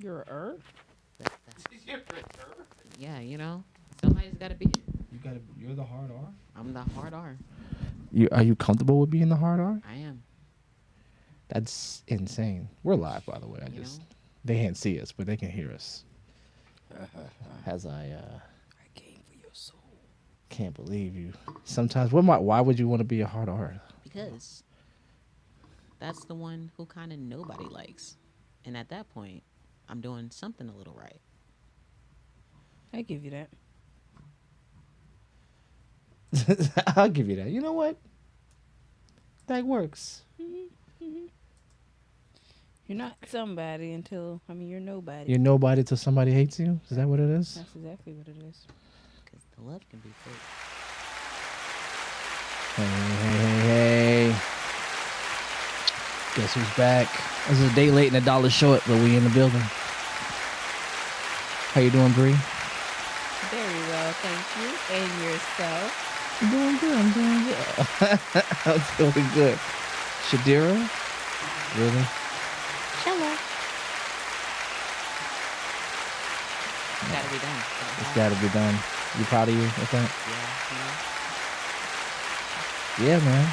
You're a herb? Yeah, somebody's got to be. You're the hard R. I'm the hard R. Are you comfortable with being the hard R? I am. That's insane. We're live, by the way. They can't see us, but they can hear us. As I came for your soul. can't believe you. Sometimes, why would you want to be a hard R? Because that's the one who kind of nobody likes. And at that point, I'm doing something a little right. I give you that. I'll give you that. You know what? That works. You're not somebody until, you're nobody. You're nobody till somebody hates you? Is that what it is? That's exactly what it is. Because the love can be fake. Hey. Guess who's back? This is a day late and a dollar short, but we in the building. How you doing, Bree? Very well, thank you. And yourself? I'm doing good. I'm doing good. Shadira? Really? Hello. It's got to be done. It's got to be done. You proud of you with that? Yeah. Yeah, man.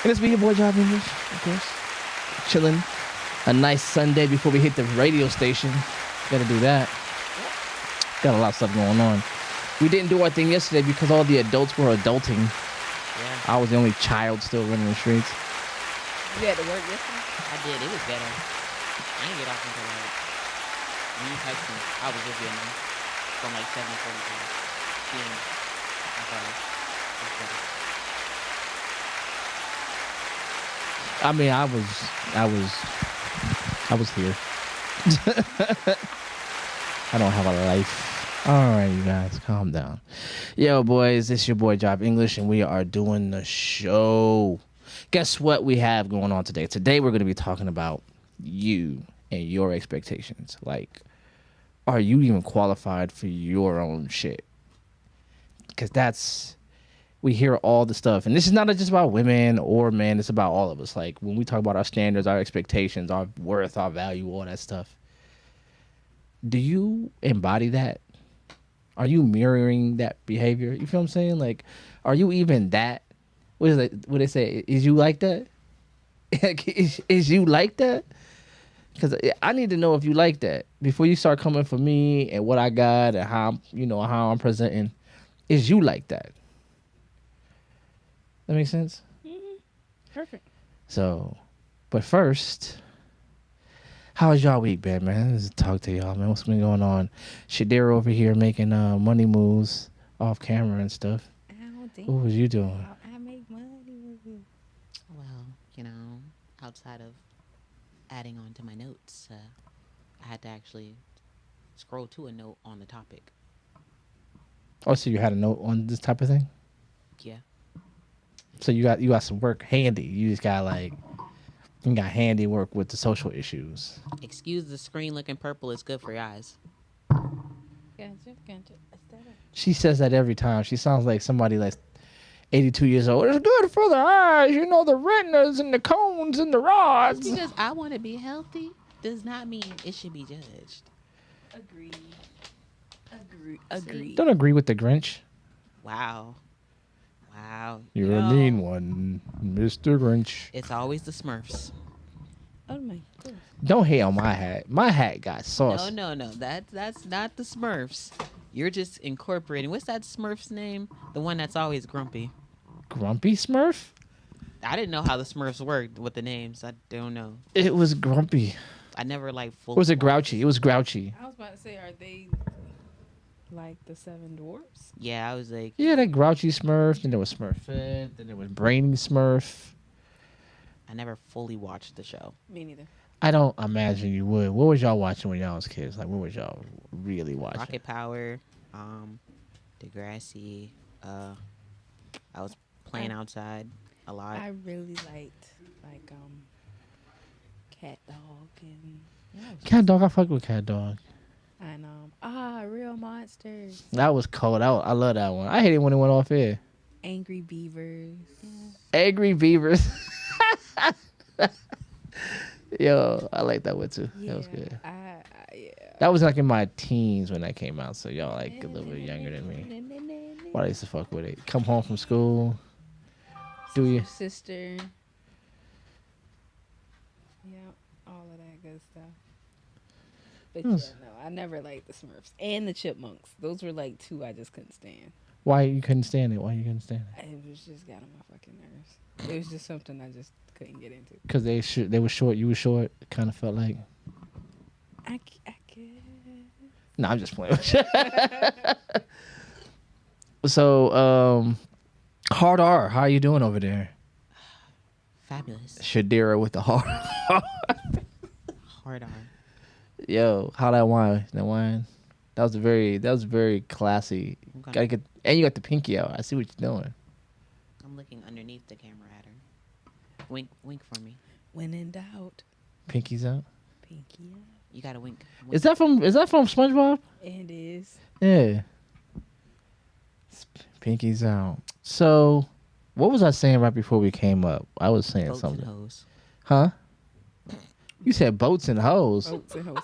And it's me, your boy, Job English, of course. Chilling. A nice Sunday before we hit the radio station. Got to do that. Got a lot of stuff going on. We didn't do our thing yesterday because all the adults were adulting. Yeah. I was the only child still running the streets. You had to work yesterday? I did. It was better. I didn't get off until when you texted me. I was with you from 7:45 p.m. I'm sorry. It was better. I mean, I was here. I don't have a life. All right, you guys, calm down. Yo, boys, it's your boy Job English, and we are doing the show. Guess what we have going on today? Today, we're going to be talking about you and your expectations. Like, are you even qualified for your own shit? Because we hear all the stuff, and this is not just about women or men. It's about all of us. Like, when we talk about our standards, our expectations, our worth, our value, all that stuff. Do you embody that? Are you mirroring that behavior? You feel what I'm saying? Like, are you even that? What is it? What they say? Is you like that? is you like that? Because I need to know if you like that before you start coming for me and what I got and how I'm presenting. Is you like that? That makes sense? Mm-hmm. Perfect. So, but first, how's y'all week been, man? Let's talk to y'all, man. What's been going on? Shadira over here making money moves off camera and stuff. What was you doing? I make money. Well, outside of adding on to my notes, I had to actually scroll to a note on the topic. Oh, so you had a note on this type of thing? Yeah. So you got some work handy. You got handy work with the social issues. Excuse the screen looking purple. It's good for your eyes. Gotcha. She says that every time. She sounds like somebody like 82 years old. It's good for the eyes, the retinas and the cones and the rods. Just because I want to be healthy does not mean it should be judged. Agreed. Don't agree with the Grinch. Wow. You're a mean one, Mr. Grinch. It's always the Smurfs. Oh my goodness. Don't hate on my hat. My hat got sauce. No. That's not the Smurfs. You're just incorporating. What's that Smurf's name? The one that's always grumpy. Grumpy Smurf? I didn't know how the Smurfs worked with the names. I don't know. It was grumpy. I never fully. Was it grouchy? It was grouchy. I was about to say, are they like the Seven Dwarfs? Yeah, I was like. Yeah, that grouchy Smurf. Then there was Smurfette. Then there was Brainy Smurf. I never fully watched the show. Me neither. I don't imagine you would. What was y'all watching when y'all was kids? Like, what was y'all really watching? Rocket Power, Degrassi. I was playing outside a lot. I really liked Cat Dog and Cat Dog. I fuck with Cat Dog. and Real Monsters. That was cold. I love that one. I hate it when it went off air. Angry Beavers. Angry Beavers. Yo, I like that one too. That was good. I Yeah. That was like in my teens when that came out. So y'all like a little bit younger than me. But I used to fuck with it. Come home from school. Do you? Sister. Yeah, all of that good stuff. But yeah, Yes. no, I never liked the Smurfs and the Chipmunks. Those were like two I just couldn't stand. Why you couldn't stand it? Why you couldn't stand it? It was just got on my fucking nerves. It was just something I just couldn't get into. Because they were short. You were short. It kind of felt like. I guess. No, I'm just playing with you. So, hard R, how you doing over there? Fabulous. Shadira with the hard. Hard on. Yo, how that wine? That wine. That was very classy. Okay. Gotta get, and you got the pinky out. I see what you're doing. I'm looking underneath the camera at her. Wink for me. When in doubt, Pinky's out. pinky up. You gotta wink. Is that from SpongeBob? It is. Yeah. Pinky's out. So, what was I saying right before we came up? I was saying Boats something. and hoes. Huh? You said boats and hoes. Boats and hoes.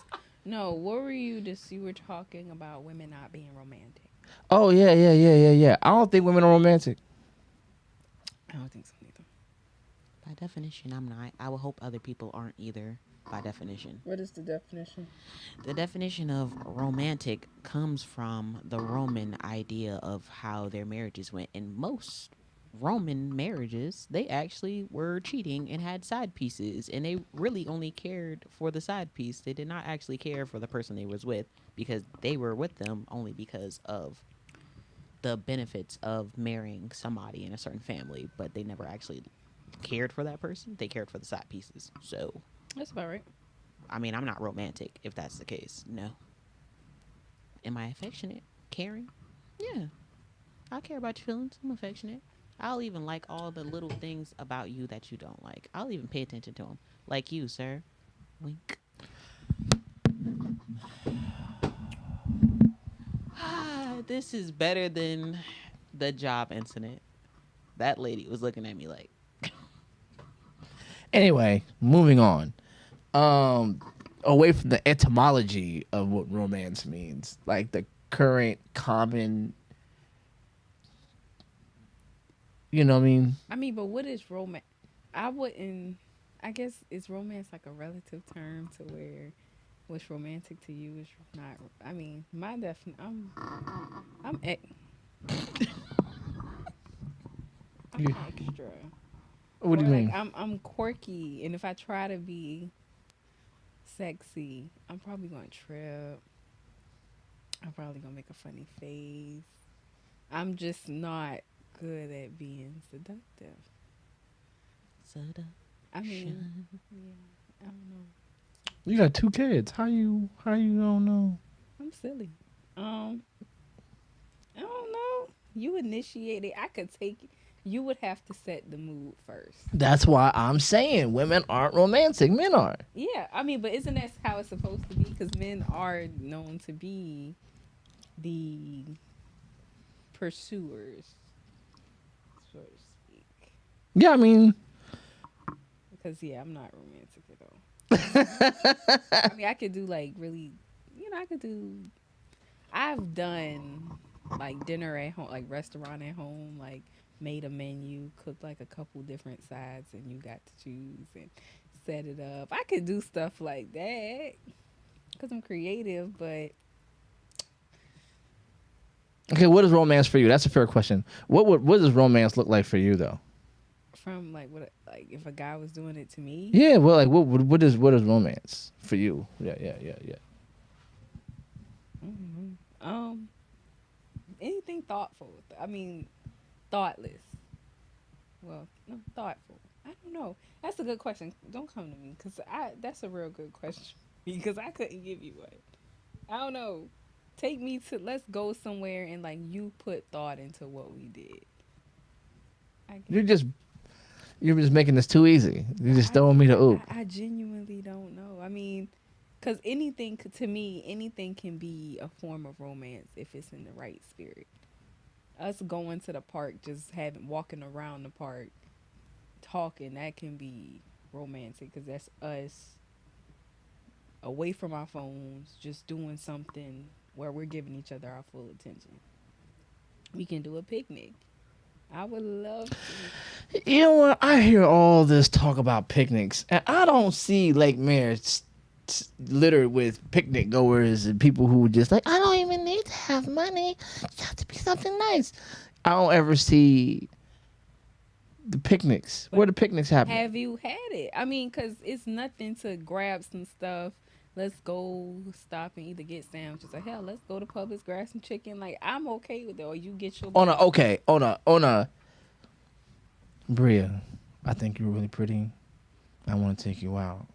No, what were you just? You were talking about women not being romantic. Oh yeah. I don't think women are romantic. I don't think so either. By definition, I'm not. I would hope other people aren't either. By definition. What is the definition? The definition of romantic comes from the Roman idea of how their marriages went. In most Roman marriages, they actually were cheating and had side pieces, and they really only cared for the side piece. They did not actually care for the person they was with, because they were with them only because of the benefits of marrying somebody in a certain family, but they never actually cared for that person. They cared for the side pieces. So That's about right. I mean, I'm not romantic if that's the case. No. Am I affectionate? Caring? Yeah. I care about your feelings. I'm affectionate. I'll even like all the little things about you that you don't like. I'll even pay attention to them. Like you, sir. Wink. This is better than the job incident. That lady was looking at me like. Anyway, moving on. Away from the etymology of what romance means, like the current common, you know what I mean? But what is romance? I wouldn't. I guess is romance like a relative term to where what's romantic to you is not. I mean, my definition. I'm You- extra. What do you Or, mean? like, I'm quirky, and if I try to be sexy, I'm probably gonna trip. I'm probably gonna make a funny face. I'm just not good at being seductive. I mean, yeah, I don't know. You got 2 kids. How you don't know? I'm silly. I don't know. You initiated. I could take it. You would have to set the mood first. That's why I'm saying women aren't romantic. Men are. Yeah, I mean, but isn't that how it's supposed to be? Because men are known to be the pursuers, so to speak. Yeah, I mean, Because yeah, I'm not romantic at all. I mean, I could do like really, I could do. I've done like dinner at home, like restaurant at home, like made a menu, cooked like a couple different sides, and you got to choose and set it up. I could do stuff like that because I'm creative, but okay, what is romance for you? That's a fair question. What does romance look like for you though? from like if a guy was doing it to me, Yeah, well, like what is romance for you? Yeah. anything thoughtful. I mean, thoughtless. Well, no, thoughtful. I don't know. That's a good question. Don't come to me because that's a real good question because I couldn't give you one. I don't know. Take me to let's go somewhere and like you put thought into what we did. You're just making this too easy. You're just throwing me the oop. I genuinely don't know. I mean, because to me, anything can be a form of romance if it's in the right spirit. Us going to the park, just walking around the park, talking, that can be romantic because that's us away from our phones, just doing something where we're giving each other our full attention. We can do a picnic. I would love to. You know what? I hear all this talk about picnics, and I don't see Lake Mare littered with picnic goers and people who just like, I don't even need to have money. It have to be something nice. I don't ever see the picnics. Where the picnics happen? Have you had it? I mean, because it's nothing to grab some stuff. Let's go stop and either get sandwiches or hell, let's go to Publix, grab some chicken. Like, I'm okay with that. Or you get your. On a. Bria, I think you're really pretty. I want to take you out.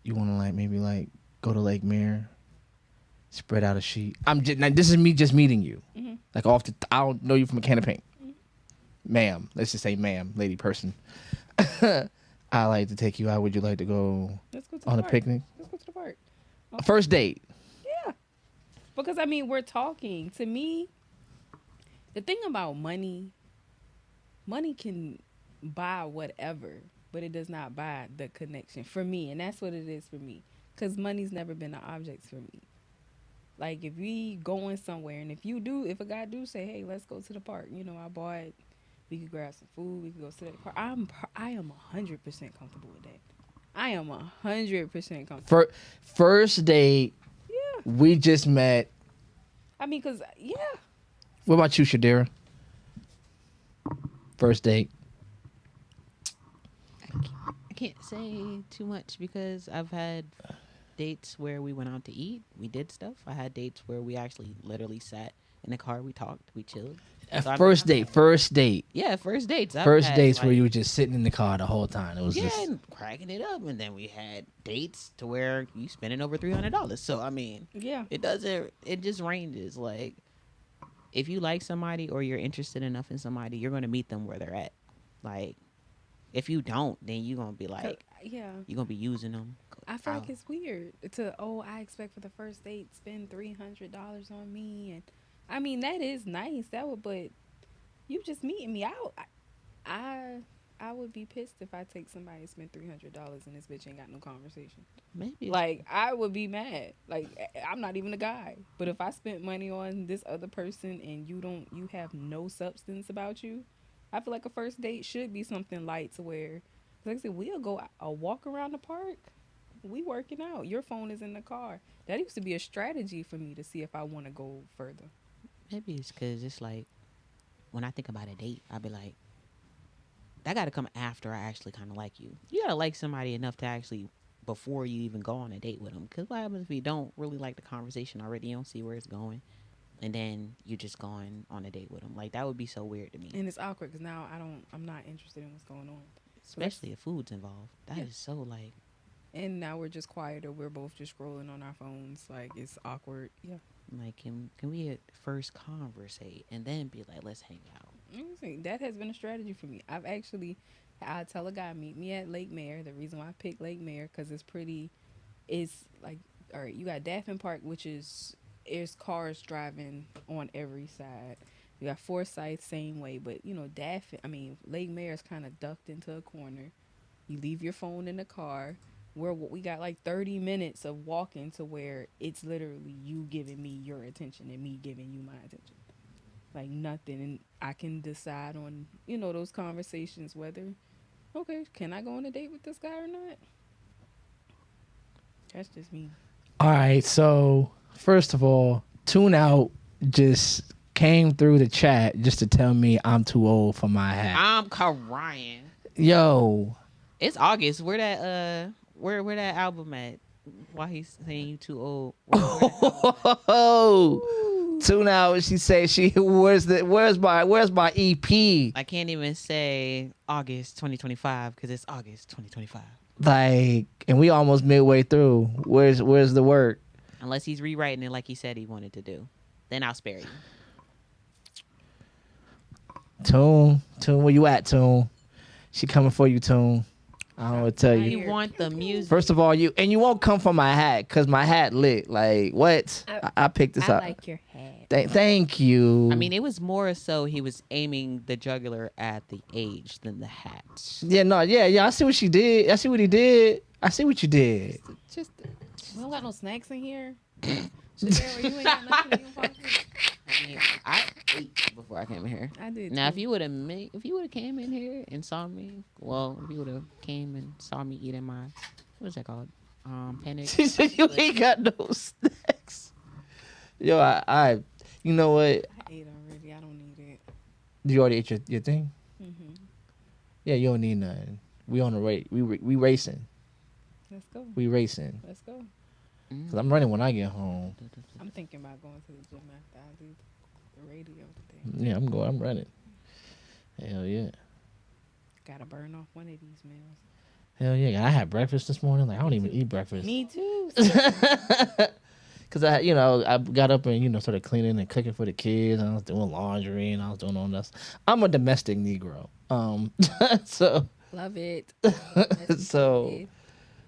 You want to like maybe like go to Lake Mare, spread out a sheet. Now, this is me just meeting you. Mm-hmm. Like I don't know you from a can of paint. Ma'am, let's just say ma'am, lady person. I like to take you out. Would you like to go Let's go to on the a park. picnic? Let's go to the park. First date. Yeah. Because, I mean, we're talking. To me, the thing about money can buy whatever, but it does not buy the connection for me. And that's what it is for me. Because money's never been an object for me. Like, if we going somewhere, and if a guy do say, hey, let's go to the park, we could grab some food, we could go sit at the park. I am 100% comfortable with that. I am 100% comfortable. First date. Yeah. We just met. I mean, because, yeah. What about you, Shadira? First date. I can't say too much because I've had dates where we went out to eat, we did stuff. I had dates where we actually literally sat in the car, we talked, we chilled. So First date. Yeah, first dates. First dates where you were just sitting in the car the whole time. It was just and cracking it up, and then we had dates to where you spending over $300. So I mean, Yeah. it doesn't. It just ranges. Like, if you like somebody or you're interested enough in somebody, you're gonna meet them where they're at. Like, if you don't, then you're gonna be like, Yeah. you're gonna be using them. I feel like it's weird I expect for the first date spend $300 on me, and I mean that is nice. But you just meeting me out. I would be pissed if I take somebody and spend $300 and this bitch ain't got no conversation. Maybe Like, I would be mad. Like, I'm not even a guy, but if I spent money on this other person and you have no substance about you, I feel like a first date should be something light to where, like I said, we'll go a walk around the park. We working out. Your phone is in the car. That used to be a strategy for me to see if I want to go further. maybe it's because it's like when I think about a date, I'd be like, that got to come after I actually kind of like you. You got to like somebody enough to actually, before you even go on a date with them. Because what happens if you don't really like the conversation already? You don't see where it's going. And then you're just going on a date with them. Like, that would be so weird to me. And it's awkward because now I'm not interested in what's going on. Especially if food's involved. That is so like. And now we're just quiet or we're both just scrolling on our phones. Like, it's awkward. Yeah. Like, can we at first conversate and then be like, let's hang out? That has been a strategy for me. I tell a guy, meet me at Lake Mare. The reason why I picked Lake Mare, because it's like, all right, you got Daffin Park, there's cars driving on every side. You got Forsyth, same way. But, Lake Mare is kind of ducked into a corner. You leave your phone in the car. We got like 30 minutes of walking to where it's literally you giving me your attention and me giving you my attention. Like, nothing. And I can decide on, those conversations whether, okay, can I go on a date with this guy or not? That's just me. all right. So first of all, Tune Out just came through the chat just to tell me I'm too old for my hat. I'm crying. Yo, It's August. Where that album at? Why he's saying you too old? Tune Out. She say where's my EP? I can't even say August 2025 because it's August 2025. Like, and we almost midway through. Where's the work? Unless he's rewriting it like he said he wanted to do, then I'll spare you. Tune, where you at, Tune? She coming for you, Tune. I don't want to tell you. You want the music? First of all, you won't come for my hat because my hat lit. Like, what? I picked this up. I like your hat. Thank you. I mean, it was more so he was aiming the jugular at the age than the hat. yeah. I see what she did. I see what he did. I see what you did. Just We don't got no snacks in here. Shadera, you ain't got nothing in your pocket. I mean, I ate before I came in here. I did. Now, too. if you would have came in here and saw me, well, if you would have came and saw me eating my, what is that called? Panic. She said you ain't got no snacks. Yo, you know what? I ate already. I don't need it. You already ate your thing? Mm-hmm. Yeah, you don't need nothing. We on the rate. We racing. Let's go. We racing. Let's go. Mm. Cause I'm running when I get home. I'm thinking about going to the gym after I do the radio today. Yeah, I'm going. I'm running. Hell yeah. Gotta burn off one of these meals. Hell yeah. I had breakfast this morning. Like I don't even eat breakfast. Me too. Cause I got up and started cleaning and cooking for the kids. And I was doing laundry and I was doing all this. I'm a domestic Negro. So Love it. so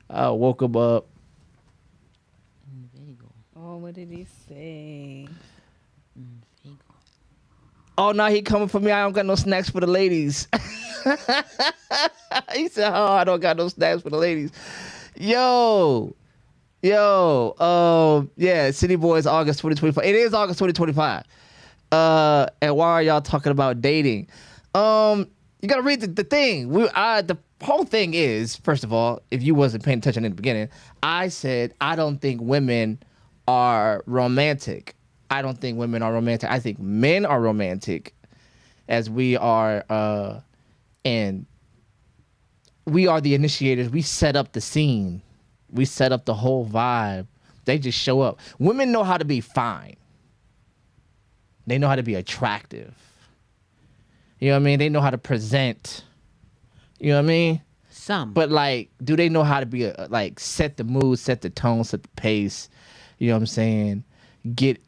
I woke him up. Oh, what did he say? Oh no, he coming for me. I don't got no snacks for the ladies. He said, "Oh, I don't got no snacks for the ladies." Yo, yeah, City Boys, August 2025. It is August 2025. And why are y'all talking about dating? You gotta read the thing. The whole thing is, first of all, if you wasn't paying attention in the beginning, I said I don't think women are romantic. I don't think women are romantic. I think men are romantic, as we are, and we are the initiators. We set up the scene. We set up the whole vibe. They just show up. Women know how to be fine. They know how to be attractive. You know what I mean? They know how to present. You know what I mean? Some. But like, do they know how to be like set the mood, set the tone, set the pace? You know what I'm saying? Get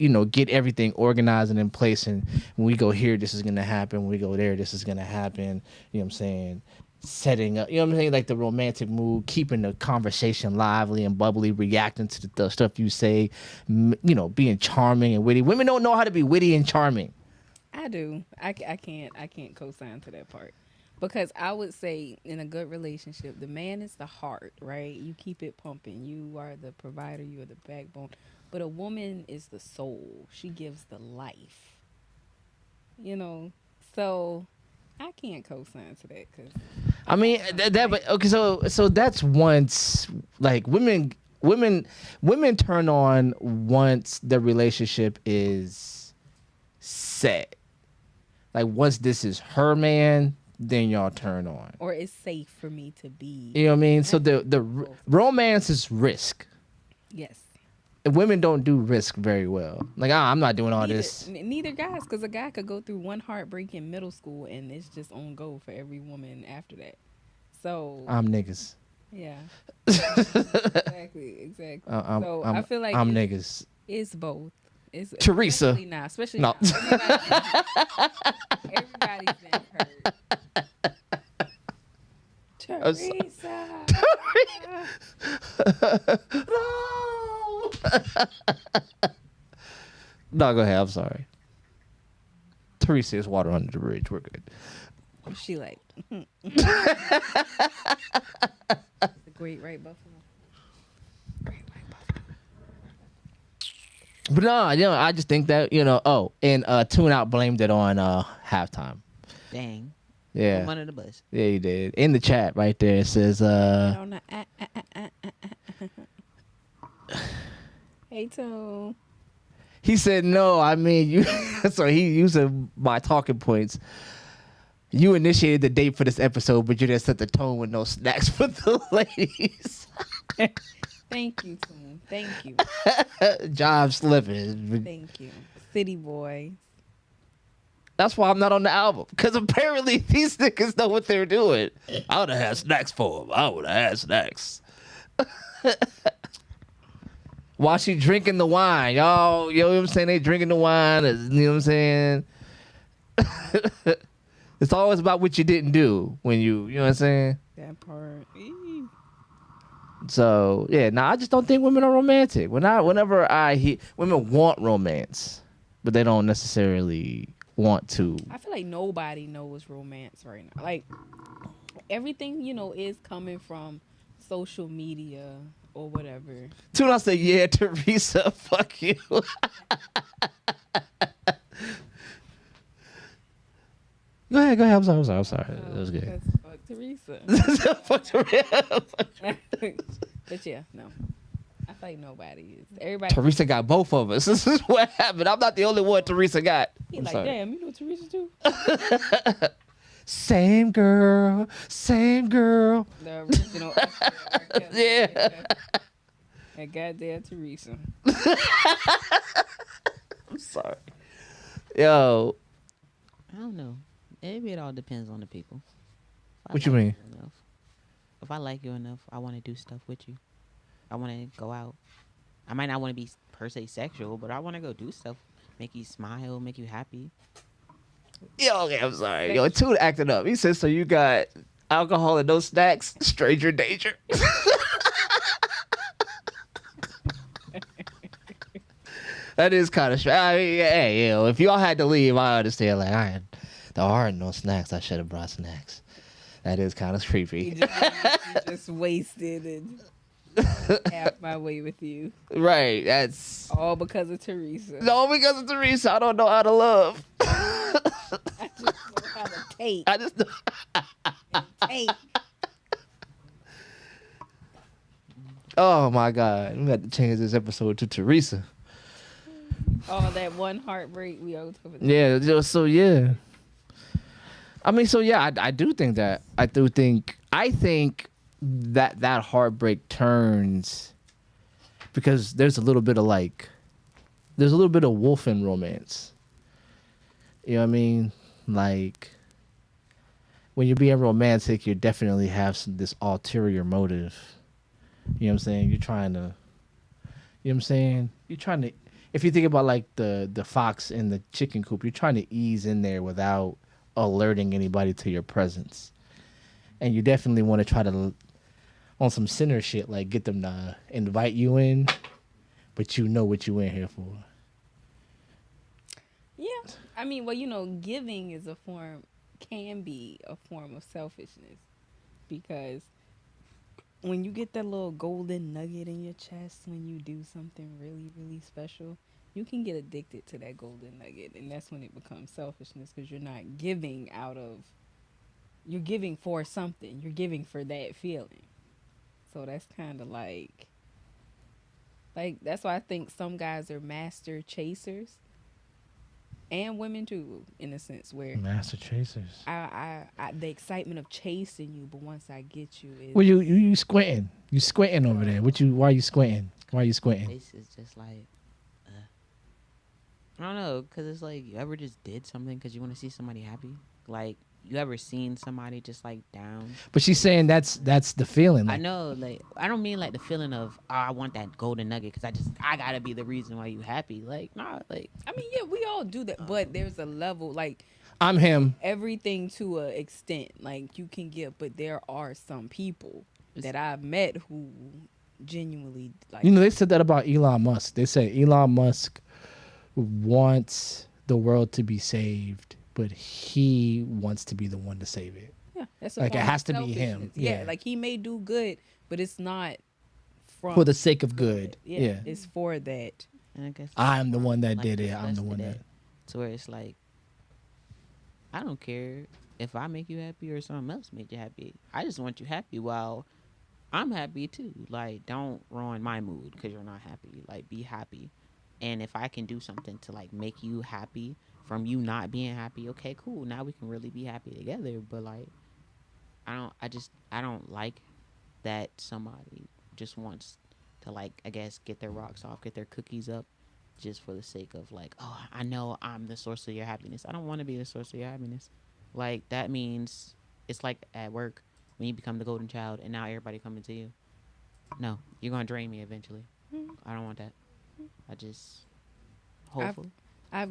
everything organized and in place. And when we go here, this is gonna happen. When we go there, this is gonna happen. You know what I'm saying? Setting up, you know what I'm saying? Like the romantic mood, keeping the conversation lively and bubbly, reacting to the stuff you say. Being charming and witty. Women don't know how to be witty and charming. I do. I can't co-sign to that part. Because I would say in a good relationship, the man is the heart, right? You keep it pumping. You are the provider. You are the backbone. But a woman is the soul. She gives the life. So I can't co-sign to that because I mean but okay. So that's once like women turn on once the relationship is set. Like once this is her man, then y'all turn on. or it's safe for me to be. You know what I mean? So the romance is risk. Yes. Women don't do risk very well. Like I'm not doing all this. Neither guys, because a guy could go through one heartbreak in middle school and it's just on go for every woman after that. So I'm niggas. yeah, exactly. So I feel like I'm niggas. It's both. It's Teresa. especially now, especially No. now. Everybody's been hurt. Teresa. No, go ahead. I'm sorry. Teresa is water under the bridge. We're good. She like the Great White Buffalo. Great White Buffalo. But no, I just think that Tune Out blamed it on halftime. Dang. Yeah. I'm under the bus. Yeah, you did. In the chat right there, it says Hey, Tone. he said no. I mean, you. So he using my talking points. You initiated the date for this episode, but you didn't set the tone with no snacks for the ladies. Thank you, Tone. Thank you. Job slipping. Thank you. City boy. That's why I'm not on the album. Because apparently these niggas know what they're doing. I would have had snacks for them. I would have had snacks. While she drinking the wine. Y'all, you know what I'm saying? They drinking the wine. You know what I'm saying? It's always about what you didn't do when you know what I'm saying? That part. So, yeah, I just don't think women are romantic. Whenever I hear, women want romance, but they don't necessarily want to. I feel like nobody knows romance right now. Like everything, is coming from social media or whatever. Tune, I say, yeah, Teresa, fuck you. Go ahead. I'm sorry. That was good. Because fuck Teresa. Fuck Teresa. But yeah, no. I think nobody is. Everybody. Teresa got both of us. This is what happened. I'm not the only one Teresa got. He I'm like, sorry. damn, you know Teresa too? Same girl. The original. Yeah. That goddamn Teresa. I'm sorry. Yo, I don't know. Maybe it all depends on the people. If I what you like mean? enough, if I like you enough, I want to do stuff with you. I want to go out. I might not want to be per se sexual, but I want to go do stuff, make you smile, make you happy. Yo, okay, I'm sorry. Yo, Toon acting up. He said, so you got alcohol and no snacks? Stranger danger. That is kind of strange. I mean, hey, yo, if y'all had to leave, I understand. Like, there are no snacks. I should have brought snacks. That is kind of You creepy. just wasted and half my way with you. Right. That's All because of Teresa. no, because of Teresa. I don't know how to love. I just know how to take. I just know. Take. Oh my God, we got to change this episode to Teresa. Oh, that one heartbreak we all took. Yeah. So yeah. I mean, so yeah, I do think that. I think that heartbreak turns because there's a little bit of wolf in romance. You know what I mean? Like when you're being romantic, you definitely have this ulterior motive. You know what I'm saying? You're trying to, you know what I'm saying? You're trying to, if you think about like the fox in the chicken coop, you're trying to ease in there without alerting anybody to your presence. And you definitely want to try to, on some sinner shit, like get them to invite you in, but you know what you in here for. Yeah. I mean, well, giving can be a form of selfishness because when you get that little golden nugget in your chest when you do something really, really special, you can get addicted to that golden nugget. And that's when it becomes selfishness because you're not giving you're giving for something. You're giving for that feeling. So that's kind of that's why I think some guys are master chasers and women too, in a sense where Master chasers. I the excitement of chasing you, but once I get you, is Well, you squinting. You squinting over there. Why are you squinting? Why are you squinting? This is just like, I don't know, because it's like, you ever just did something because you want to see somebody happy? Like, you ever seen somebody just like down? But she's saying that's the feeling. I Like, know, like, I don't mean like the feeling of, oh, I want that golden nugget because I gotta be the reason why you happy. Like, nah, like, I mean, yeah, we all do that, but there's a level like I'm him. everything to a extent. Like you can give, but there are some people that I've met who genuinely like. You know, they said that about Elon Musk. They said Elon Musk wants the world to be saved, but he wants to be the one to save it. Yeah, that's a Like, it form has of to be him. selfishness. Yeah. Like he may do good, but it's not from For the sake of good. Yeah. it's for that. and I guess I'm the one that like did it. I'm the disgusted one at, that. to where it's like, I don't care if I make you happy or someone else make you happy. I just want you happy while I'm happy too. Like, don't ruin my mood because you're not happy. Like, be happy. And if I can do something to like make you happy from you not being happy, okay, cool. Now we can really be happy together. But like, I don't like that somebody just wants to like, I guess, get their rocks off, get their cookies up, just for the sake of like, oh, I know I'm the source of your happiness. I don't want to be the source of your happiness. Like, that means it's like at work when you become the golden child and now everybody coming to you. No, you're gonna drain me eventually. I don't want that. I just hopeful. I've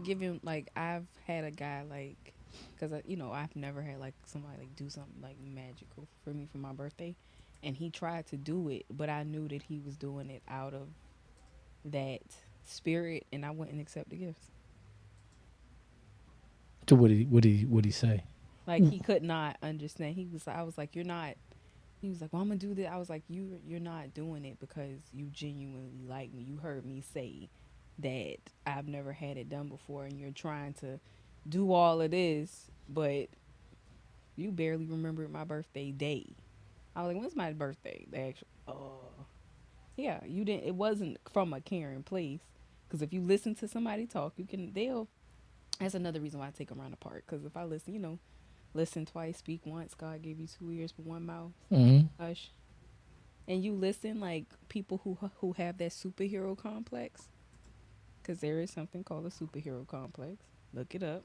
had a guy like, because I've never had like somebody like do something like magical for me for my birthday, and he tried to do it, but I knew that he was doing it out of that spirit, and I wouldn't accept the gifts. So what did he say? Like he could not understand. I was like, you're not He was like, "Well, I'm gonna do this." I was like, You're not doing it because you genuinely like me. You heard me say that I've never had it done before, and you're trying to do all of this, but you barely remembered my birthday day." I was like, "When's my birthday?" They actually, yeah, you didn't. It wasn't from a caring place. Because if you listen to somebody talk, you can. They'll. That's another reason why I take them around the park. Because if I listen, listen twice, speak once. God gave you two ears but one mouth. Mm-hmm. Hush. And you listen like people who have that superhero complex. Because there is something called a superhero complex. Look it up.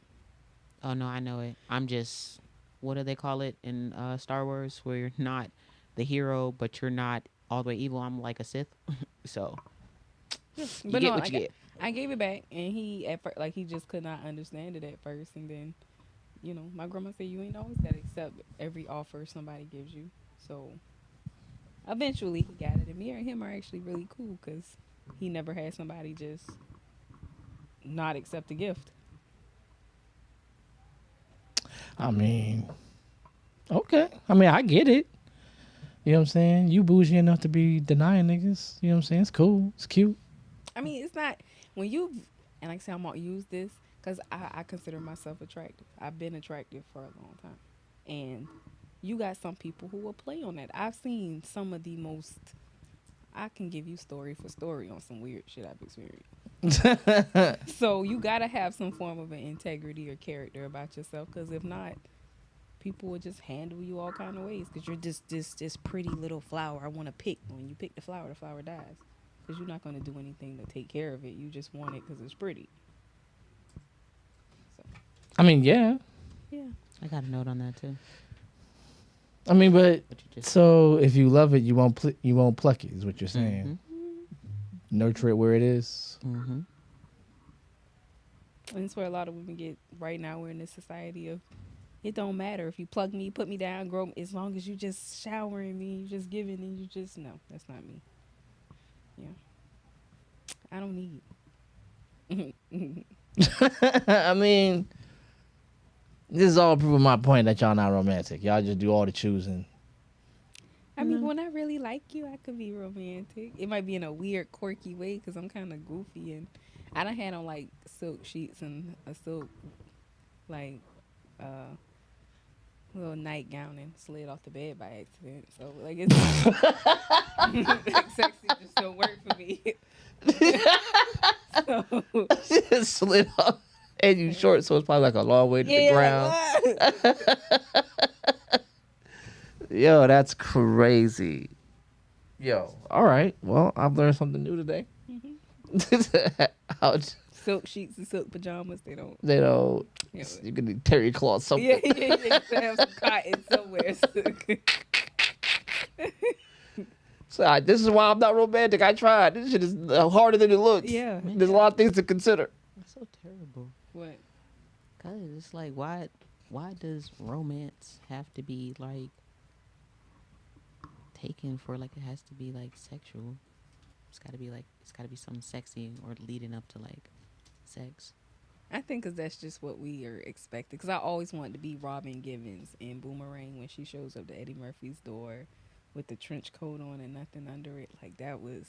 Oh no, I know it. I'm just, what do they call it in Star Wars, where you're not the hero, but you're not all the way evil. I'm like a Sith, so Yeah. you But no, get what you get. I gave it back, and he at first, like he just could not understand it at first, and then my grandma said you ain't always gotta accept every offer somebody gives you. So eventually he got it, and me and him are actually really cool because he never had somebody just not accept a gift. I mean, okay. I mean, I get it. You know what I'm saying? You bougie enough to be denying niggas. You know what I'm saying? It's cool. It's cute. I mean, it's not when you and like I say I'm gonna use this because I consider myself attractive. I've been attractive for a long time, and you got some people who will play on that. I've seen some of the most. I can give you story for story on some weird shit I've experienced. So you gotta have some form of an integrity or character about yourself, because if not, people will just handle you all kind of ways. Because you're just this pretty little flower. I want to pick. When you pick the flower dies. Because you're not gonna do anything to take care of it. You just want it because it's pretty. So I mean, yeah. yeah, I got a note on that too. I mean, but What you just so if you love it, you won't pluck it. Is what you're saying? Nurture it where it is. Mm-hmm. and it's where a lot of women get right now. We're in this society of it don't matter if you plug me, put me down, grow me, as long as you just showering me, you just giving, and you just no, that's not me. Yeah, I don't need. I mean, this is all proving my point that y'all not romantic. Y'all just do all the choosing. I mean, when I really like you, I could be romantic. It might be in a weird, quirky way because I'm kind of goofy, and I done had on like silk sheets and a silk like uh little nightgown and slid off the bed by accident. So like it's like sexy just don't work for me. So Slid off. And you short, so it's probably like a long way to the yeah, ground. like, Yo, that's crazy. Yo. All right. Well, I've learned something new today. How silk sheets and silk pajamas. They don't. they don't. You know, You can need terry cloth something. yeah, yeah, yeah. You have some cotton somewhere. So this is why I'm not romantic. I tried. This shit is harder than it looks. Yeah. There's a lot of things to consider. That's so terrible. What? Cause it's like, why does romance have to be like taken for, like, it has to be like sexual? It's gotta be something sexy or leading up to like sex. I think because that's just what we are expected. Because I always wanted to be Robin Givens in Boomerang when she shows up to Eddie Murphy's door with the trench coat on and nothing under it. Like that was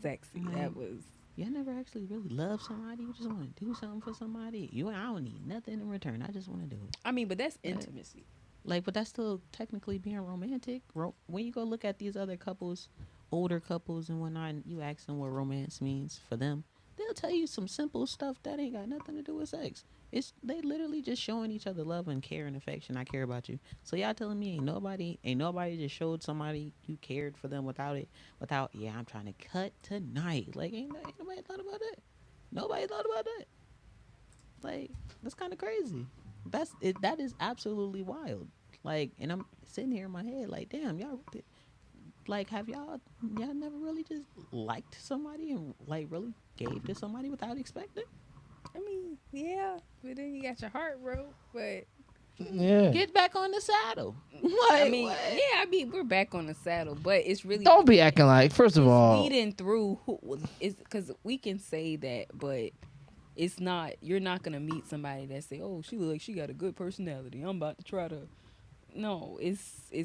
sexy. Right. That was You never actually really love somebody. You just want to do something for somebody. I don't need nothing in return. I just want to do it. I mean, but that's Right. intimacy. Like, but that's still technically being romantic. When you go look at these other couples, older couples and whatnot, and you ask them what romance means for them, they'll tell you some simple stuff that ain't got nothing to do with sex. They literally just showing each other love and care and affection. I care about you. So y'all telling me ain't nobody just showed somebody you cared for them without yeah, I'm trying to cut tonight. Like ain't nobody thought about that. Nobody thought about that. Like that's kind of crazy. That's it. That is absolutely wild. Like, and I'm sitting here in my head like, damn, y'all. Like, have y'all never really just liked somebody and like really gave to somebody without expecting? I mean, yeah, but then you got your heart broke. But Yeah. Get back on the saddle. Like, I mean, what? yeah, I mean, we're back on the saddle, but it's really Don't be acting like. First of all, leading through who is because we can say that, but it's not. You're not gonna meet somebody that say, "Oh, she look like she got a good personality. I'm about to try to No, it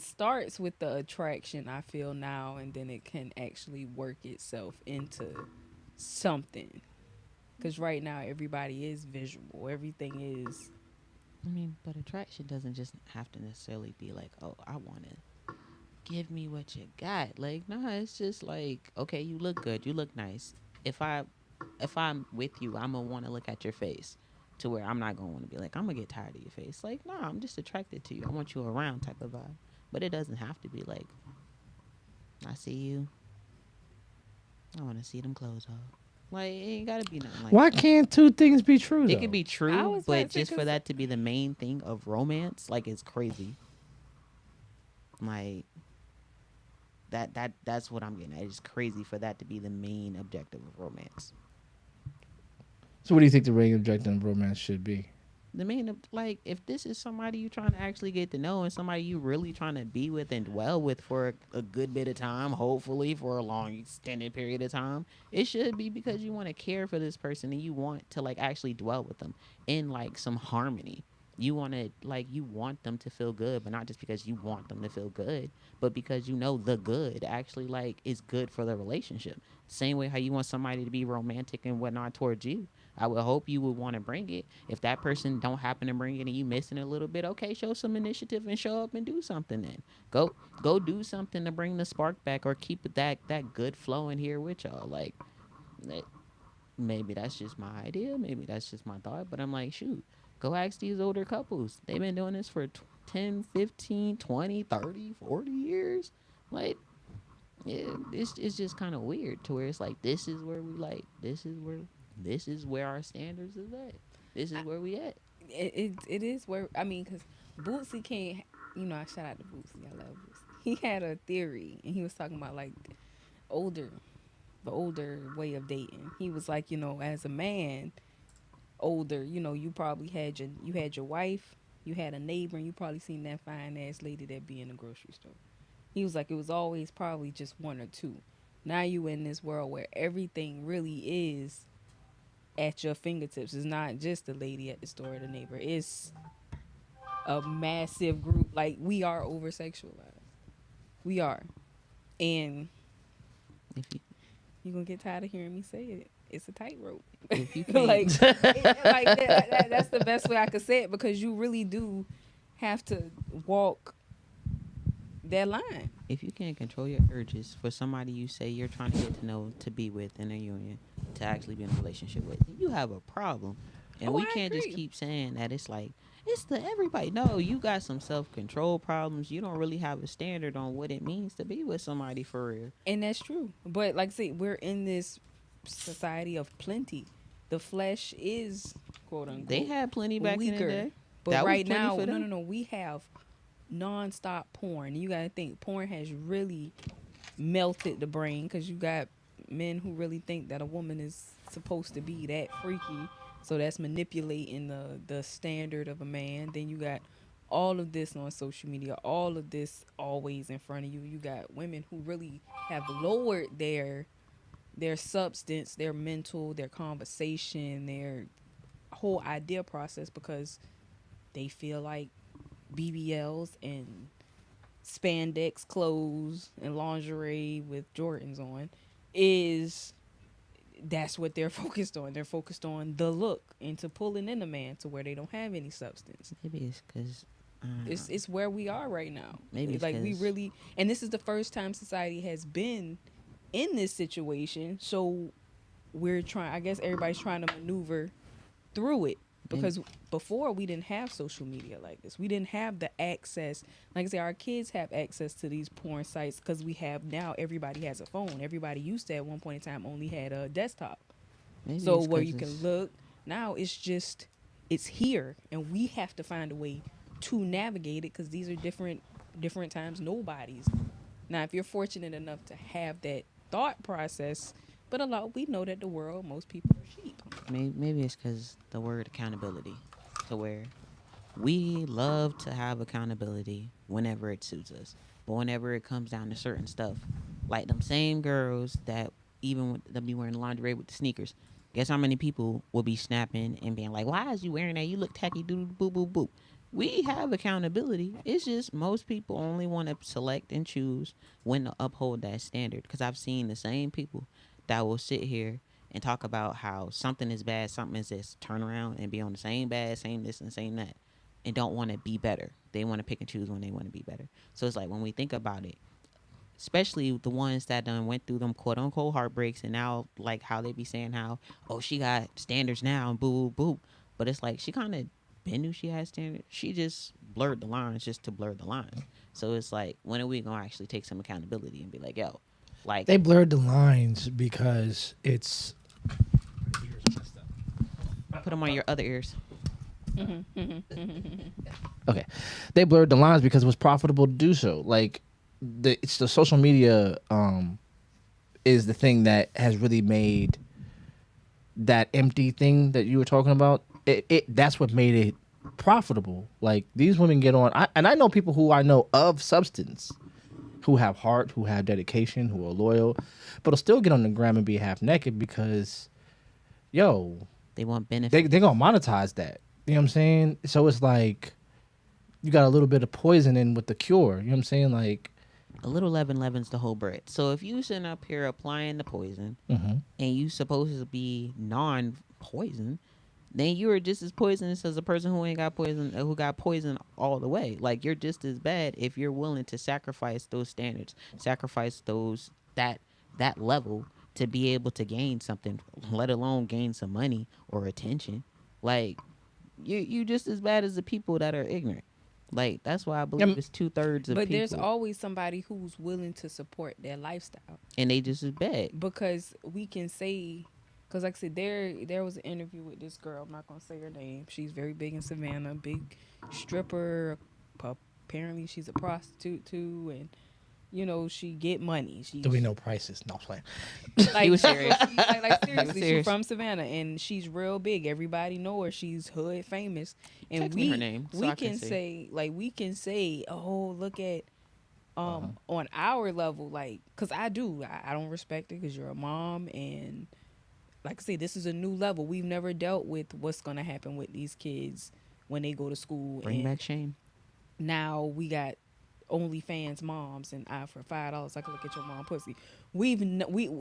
starts with the attraction I feel now, and then it can actually work itself into something. Because right now everybody is visual. Everything is. I mean, but attraction doesn't just have to necessarily be like, oh, I want to give me what you got. Like, nah, it's just like, okay, you look good, you look nice. If I if I'm with you, I'm gonna want to look at your face to where I'm not gonna want to be like, I'm gonna get tired of your face. Like, nah, I'm just attracted to you. I want you around type of vibe. But it doesn't have to be like, I see you, I want to see them clothes off. Like, it ain't gotta be nothing like Why that. can't two things be true It could though? be I true, was about but to say just for because that to be the main thing of romance, like, it's crazy. Like, that's what I'm getting at. It's crazy for that to be the main objective of romance. So what do you think the main objective of romance should be? The main like, if this is somebody you trying to actually get to know and somebody you really trying to be with and dwell with for a good bit of time, hopefully for a long extended period of time, it should be because you want to care for this person and you want to like actually dwell with them in like some harmony. You want to like, you want them to feel good, but not just because you want them to feel good, but because you know the good actually like is good for the relationship. Same way how you want somebody to be romantic and whatnot towards you, I would hope you would want to bring it. If that person don't happen to bring it and you missing a little bit, okay, show some initiative and show up and do something then. Go do something to bring the spark back or keep that good flow in here with y'all. Like, that, maybe that's just my idea, maybe that's just my thought, but I'm like, shoot, go ask these older couples. They've been doing this for 10, 15, 20, 30, 40 years. Like, yeah, it's just kind of weird to where it's like, this is where we like, this is where our standards is at. This is I, where we at. it is where I mean, because Bootsy can't. You know, I shout out to Bootsy. I love Bootsy. He had a theory, and he was talking about like older, the older way of dating. He was like, you know, as a man, older, you know, you had your wife, you had a neighbor, and you probably seen that fine ass lady that be in the grocery store. He was like, it was always probably just one or two. Now you in this world where everything really is at your fingertips. It's not just the lady at the store or the neighbor. It's a massive group. Like, we are over sexualized. We are. And If you you're gonna get tired of hearing me say it. It's a tightrope. if you can't Like, that's the best way I could say it, because you really do have to walk that line. if you can't control your urges for somebody you say you're trying to get to know, to be with in a union, to actually be in a relationship with, you have a problem. And Oh, we I can't just agree. keep saying that it's like, it's the everybody. No, you got some self control problems. You don't really have a standard on what it means to be with somebody for real. And that's true. But like I say, we're in this society of plenty. The flesh is quote They unquote had plenty back in the weaker. day. But That was right plenty now, for no, them. no, no. We have nonstop porn. You got to think porn has really melted the brain, because you got men who really think that a woman is supposed to be that freaky. So that's manipulating the standard of a man. Then you got all of this on social media, all of this always in front of you. You got women who really have lowered their substance, their mental, their conversation, their whole idea process, because they feel like BBLs and spandex clothes and lingerie with Jordans on is that's what they're focused on. They're focused on the look and to pulling in a man to where they don't have any substance. Maybe it's because, It's where we are right now. maybe it's Like, we because, really, and this is the first time society has been in this situation. So we're trying. I guess everybody's trying to maneuver through it, maybe, because before we didn't have social media like this. We didn't have the access. Like I say, our kids have access to these porn sites because we have now. Everybody has a phone. Everybody used to at one point in time only had a desktop. maybe So it's where because you can it's, look, now it's just it's here, and we have to find a way to navigate it, because these are different times. Nobody's now. If you're fortunate enough to have that thought process, but a lot we know that the world, most people are sheep. maybe it's because the word accountability, to where we love to have accountability whenever it suits us. But whenever it comes down to certain stuff, like them same girls that even with them be wearing lingerie with the sneakers, guess how many people will be snapping and being like, "Why is you wearing that? You look tacky, doo boo boo boo." we have accountability. It's just most people only want to select and choose when to uphold that standard. Because I've seen the same people that will sit here and talk about how something is bad, something is this, turn around and be on the same bad, same this, and same that, and don't want to be better. They want to pick and choose when they want to be better. So it's like when we think about it, especially the ones that done went through them quote unquote heartbreaks and now like how they be saying how, oh, she got standards now and boo boo, but it's like she kind of been knew she had standards. She just blurred the lines just to blur the lines. So it's like, when are we gonna actually take some accountability and be like, yo, like, They blurred the lines because it's put them on your other ears. Okay, they blurred the lines because it was profitable to do so. Like it's the social media is the thing that has really made that empty thing that you were talking about. It that's what made it profitable. Like these women get on, and I know people who I know of substance who have heart, who have dedication, who are loyal, but will still get on the gram and be half naked because, yo, They want benefit. they gonna monetize that. You know what I'm saying? So it's like you got a little bit of poison in with the cure. You know what I'm saying? Like, A little leaven leavens the whole bread. So if you sitting up here applying the poison mhm. and you supposed to be non-poison, then you are just as poisonous as a person who ain't got poison, who got poison all the way. Like, you're just as bad if you're willing to sacrifice those standards, sacrifice those that level to be able to gain something, let alone gain some money or attention. Like, you just as bad as the people that are ignorant. Like, that's why I believe it's 2/3 of But people, there's always somebody who's willing to support their lifestyle and they just as bad. because we can say, because like I said, there was an interview with this girl. I'm not gonna say her name. She's very big in Savannah, big stripper. Apparently, she's a prostitute too, and you know she get money. She do we know prices? No, I'm playing. like, He was serious. like seriously, she's serious. from Savannah and she's real big. Everybody know her. She's hood famous, and Text me her name so we I can can see. say like we can say, oh look at on our level, like, because I don't respect it because you're a mom, and like I say, this is a new level. We've never dealt with what's gonna happen with these kids when they go to school. Bring And back shame. now we got OnlyFans moms, and I for $5 I can look at your mom pussy. We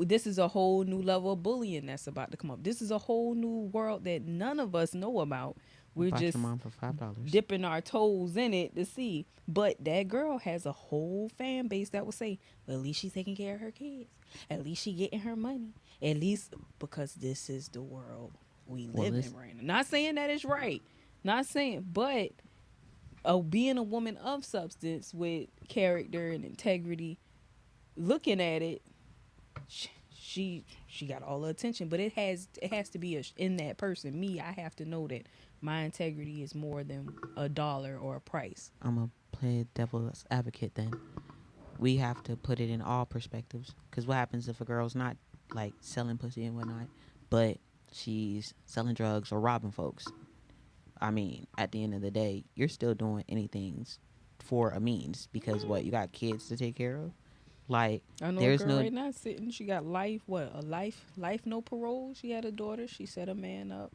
this is a whole new level of bullying that's about to come up. This is a whole new world that none of us know about. We're Bought just your mom for $5. dipping our toes in it to see. But that girl has a whole fan base that will say, well, at least she's taking care of her kids. At least she getting her money. At least because this is the world we live in right now. Not saying that it's right. Not saying, but being a woman of substance with character and integrity, looking at it, she got all the attention, but it has to be in that person. Me, I have to know that my integrity is more than a dollar or a price. I'm gonna play devil's advocate then. We have to put it in all perspectives, because what happens if a girl's not like selling pussy and whatnot, but she's selling drugs or robbing folks? I mean, at the end of the day, you're still doing anything for a means, because what, you got kids to take care of. Like, I know there's a girl no right now sitting. She got life. What, a life no parole. She had a daughter. She set a man up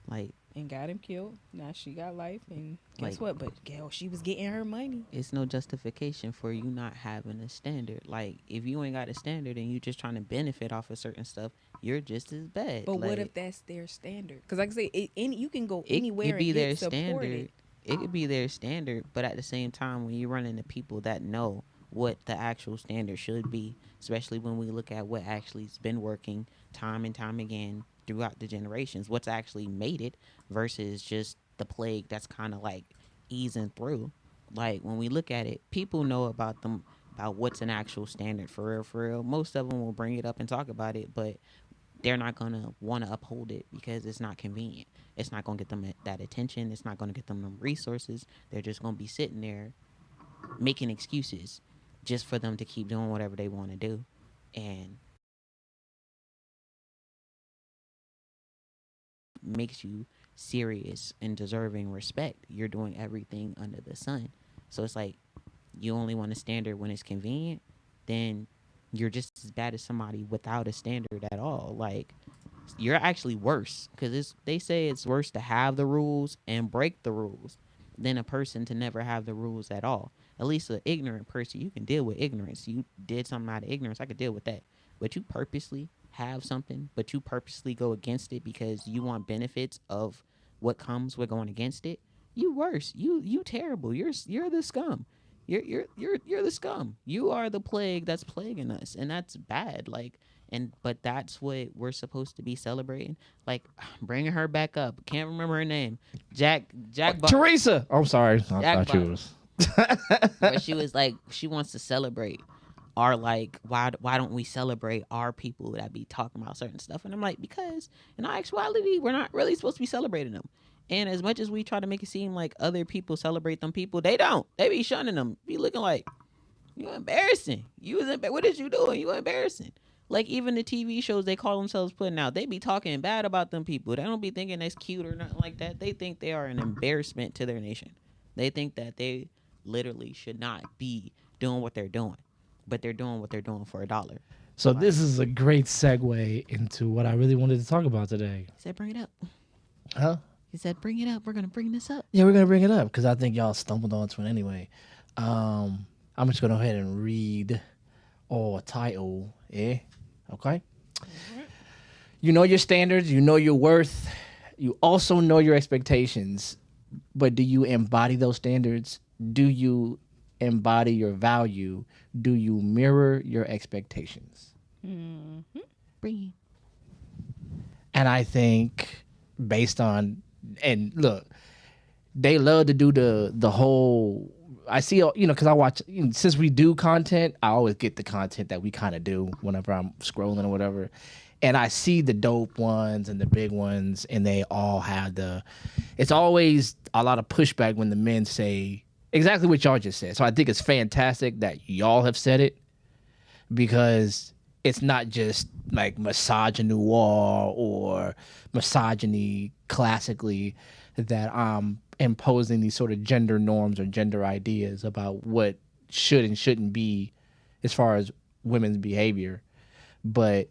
like and got him killed. Now she got life, and guess Like- what? But girl, she was getting her money. it's no justification for you not having a standard. Like, if you ain't got a standard and you just trying to benefit off of certain stuff, you're just as bad. But what Like, if that's their standard? Because like I say, you can go it anywhere could be and their get supported. standard. It could be their standard, but at the same time, when you run into people that know what the actual standard should be, especially when we look at what actually's been working time and time again throughout the generations, what's actually made it versus just the plague that's kind of like easing through. Like, when we look at it, people know about them, about what's an actual standard for real, for real. Most of them will bring it up and talk about it, but they're not going to want to uphold it because it's not convenient. It's not going to get them that attention. It's not going to get them resources. They're just going to be sitting there making excuses just for them to keep doing whatever they want to do. And makes you serious and deserving respect. You're doing everything under the sun. So it's like, you only want a standard when it's convenient, then you're just as bad as somebody without a standard at all. Like, you're actually worse, because they say it's worse to have the rules and break the rules. than a person to never have the rules at all. At least an ignorant person, you can deal with ignorance. You did something out of ignorance, I could deal with that. But you purposely have something, but you purposely go against it because you want benefits of what comes with going against it. You worse. You terrible. You're the scum. You're the scum. You are the plague that's plaguing us, and that's bad. Like, but that's what we're supposed to be celebrating. Like, bringing her back up. Can't remember her name. Jack. Teresa. I'm sorry. I Jack thought you Bottom. was. But she was like, she wants to celebrate our, like, why don't we celebrate our people that be talking about certain stuff? And I'm like, because in actuality, we're not really supposed to be celebrating them. And as much as we try to make it seem like other people celebrate them people, they don't. They be shunning them. Be looking like, you embarrassing. What is you doing? You embarrassing. Like, even the TV shows they call themselves putting out, they be talking bad about them people. They don't be thinking that's cute or nothing like that. They think they are an embarrassment to their nation. They think that they literally should not be doing what they're doing, but they're doing what they're doing for $1. So this is a great segue into what I really wanted to talk about today. He said, bring it up. Huh? He said, bring it up. We're going to bring this up. Yeah, we're gonna bring it up because I think y'all stumbled onto it anyway. I'm just gonna go ahead and read our title. Yeah. Okay. You know your standards. You know your worth. You also know your expectations. But do you embody those standards? Do you embody your value? Do you mirror your expectations? Mm-hmm. Bring And I think based on, and look, they love to do the whole, I see, because I watch, since we do content, I always get the content that we kind of do whenever I'm scrolling or whatever. And I see the dope ones and the big ones, and they all have it's always a lot of pushback when the men say exactly what y'all just said. So I think it's fantastic that y'all have said it, because it's not just like misogyny or misogyny classically that I'm imposing these sort of gender norms or gender ideas about what should and shouldn't be as far as women's behavior. But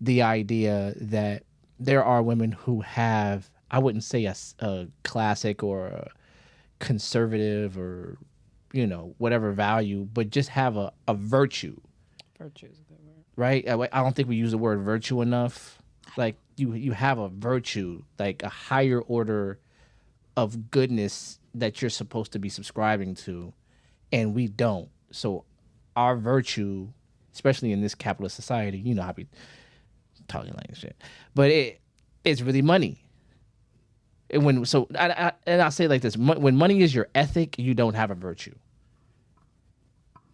the idea that there are women who have, I wouldn't say a classic or a conservative or, whatever value, but just have a virtue. Virtue is a good word. Right? I don't think we use the word virtue enough. Like you have a virtue, like a higher order of goodness that you're supposed to be subscribing to, and we don't. So our virtue, especially in this capitalist society, I be talking like shit, but it's really money. And I'll say it like this: when money is your ethic, you don't have a virtue.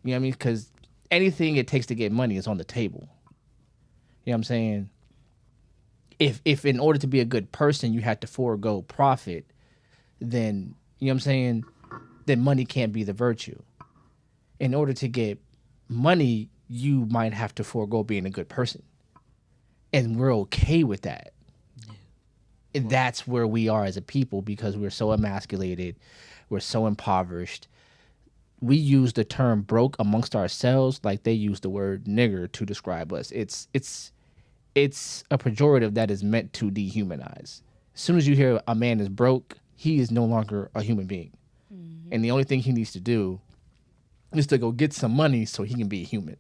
You know what I mean? Because anything it takes to get money is on the table. You know what I'm saying? If in order to be a good person you had to forego profit, then, you know what I'm saying, then money can't be the virtue. In order to get money, you might have to forego being a good person. And we're okay with that. And that's where we are as a people, because we're so emasculated, we're so impoverished. We use the term broke amongst ourselves like they use the word nigger to describe us. It's a pejorative that is meant to dehumanize. As soon as you hear a man is broke, he is no longer a human being. Mm-hmm. And the only thing he needs to do is to go get some money so he can be a human,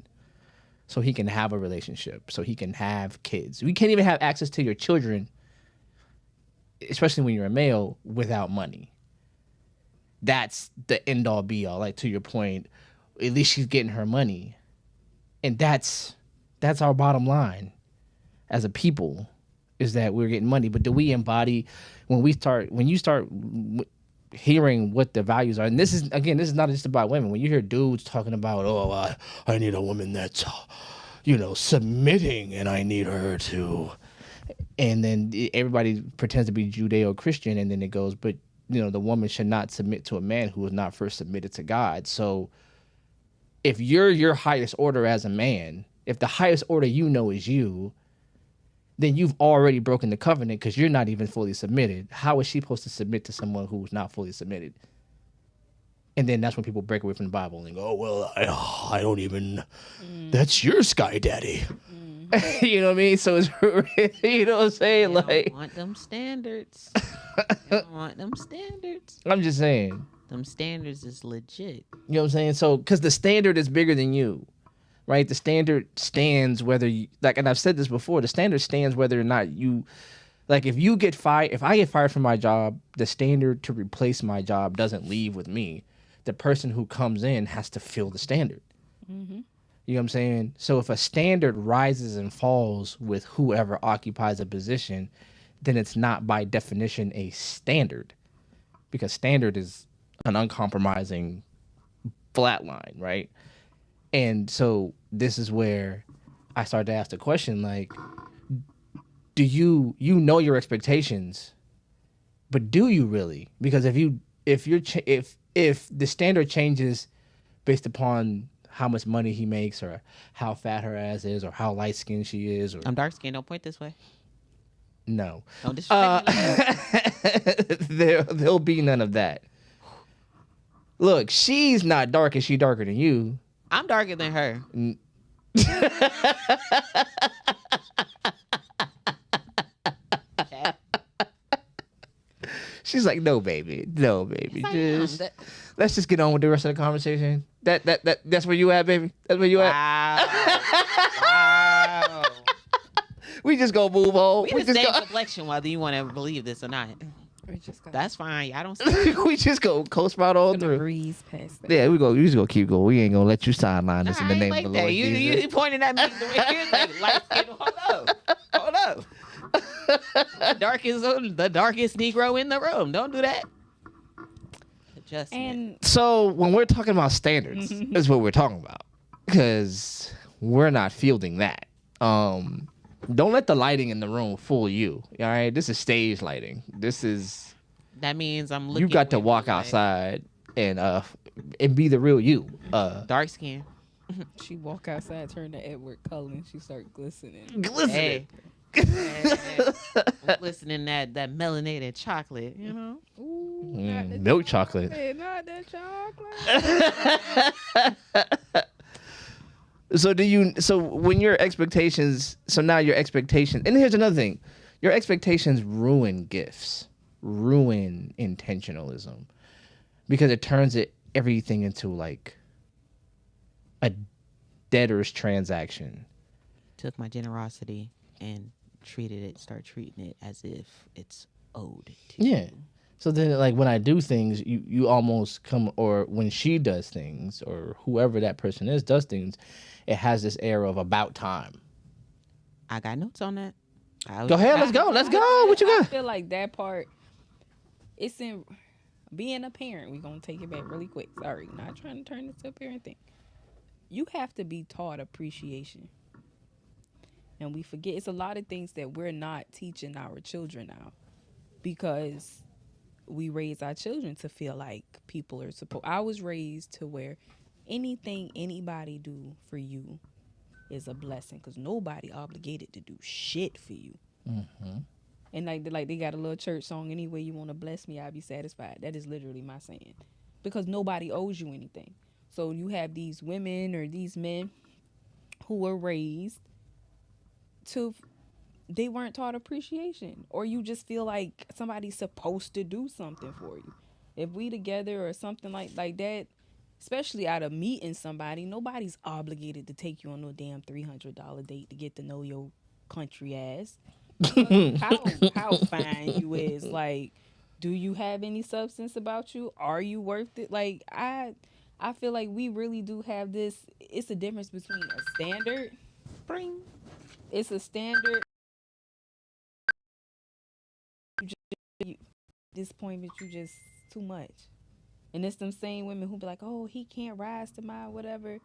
so he can have a relationship, so he can have kids. We can't even have access to your children, especially when you're a male, without money. That's the end all be all. Like, to your point, at least she's getting her money. And that's our bottom line as a people, is that we're getting money. But do we embody, when you start hearing what the values are, and this is not just about women. When you hear dudes talking about, I need a woman that's, submitting, and I need her to, and then everybody pretends to be Judeo-Christian, and then it goes, but the woman should not submit to a man who was not first submitted to God. So if you're your highest order as a man, if the highest order is you, then you've already broken the covenant, because you're not even fully submitted. How is she supposed to submit to someone who's not fully submitted? And then that's when people break away from the Bible and go, well, I don't even, that's your sky daddy. You know what I mean? So it's, you know what I'm saying? They don't want them standards. They don't want them standards. I'm just saying. Them standards is legit. You know what I'm saying? So, because the standard is bigger than you, right? The standard stands whether you, like, and I've said this before, the standard stands whether or not you, like, if you get fired, if I get fired from my job, the standard to replace my job doesn't leave with me. The person who comes in has to fill the standard. Mm-hmm. You know what I'm saying? So if a standard rises and falls with whoever occupies a position, then it's not by definition a standard, because standard is an uncompromising flat line, right? And so this is where I started to ask the question, like, do you know your expectations, but do you really? Because if the standard changes based upon how much money he makes, or how fat her ass is, or how light skinned she is, or I'm dark skinned. Don't point this way. no, Don't disrespect me. there'll be none of that. Look, she's not dark, and she darker than you. I'm darker than her. She's like, no, baby. Yes, Let's just get on with the rest of the conversation. That's where you at, baby. That's where you at. Wow. We just gonna move on. We the same complexion, whether you want to believe this or not. We're just gonna, That's fine. Y'all don't see. We just go co-sprout all gonna through. breeze past that. Yeah, we just gonna keep going. We ain't gonna let you sideline us in the I ain't name like of the that. Lord Jesus. You pointing at me the way you're like, light skin. Hold up. The darkest Negro in the room. Don't do that. Adjustment. And So when we're talking about standards, is what we're talking about, because we're not fielding that. Don't let the lighting in the room fool you. All right, this is stage lighting. That means I'm looking. You got to with walk you, like, outside and be the real you. dark skin. she walk outside, turn to Edward Cullen, she start glistening. Glistening. I'm listening that melanated chocolate, you know. Ooh, Milk chocolate. Not that chocolate. So when your expectations, now your expectations, and here's another thing, your expectations ruin gifts, ruin intentionalism, because it turns everything into like a debtor's transaction. Took my generosity and start treating it as if it's owed to Yeah. you. So then, like, when I do things, you almost come, or when she does things, or whoever that person is does things, it has this air of about time. I got notes on that. Go ahead, let's go. What you I got? feel like that part, it's in being a parent. We're going to take it back really quick. Sorry, not trying to turn this to a parent thing. You have to be taught appreciation. And we forget, it's a lot of things that we're not teaching our children now, because we raise our children to feel like people are supposed. I was raised to where anything anybody do for you is a blessing, because nobody obligated to do shit for you. Mm-hmm. And like they got a little church song, any way you want to bless me, I'll be satisfied. That is literally my saying, because nobody owes you anything. So you have these women or these men who were raised to, they weren't taught appreciation, or you just feel like somebody's supposed to do something for you. If we together or something like that, especially out of meeting somebody, nobody's obligated to take you on no damn $300 date to get to know your country ass. how fine you is. Like, do you have any substance about you? Are you worth it? Like, I feel like we really do have this. It's a difference between a standard. It's a standard. Disappointment, you just too much. And it's them same women who be like, oh, he can't rise to my whatever.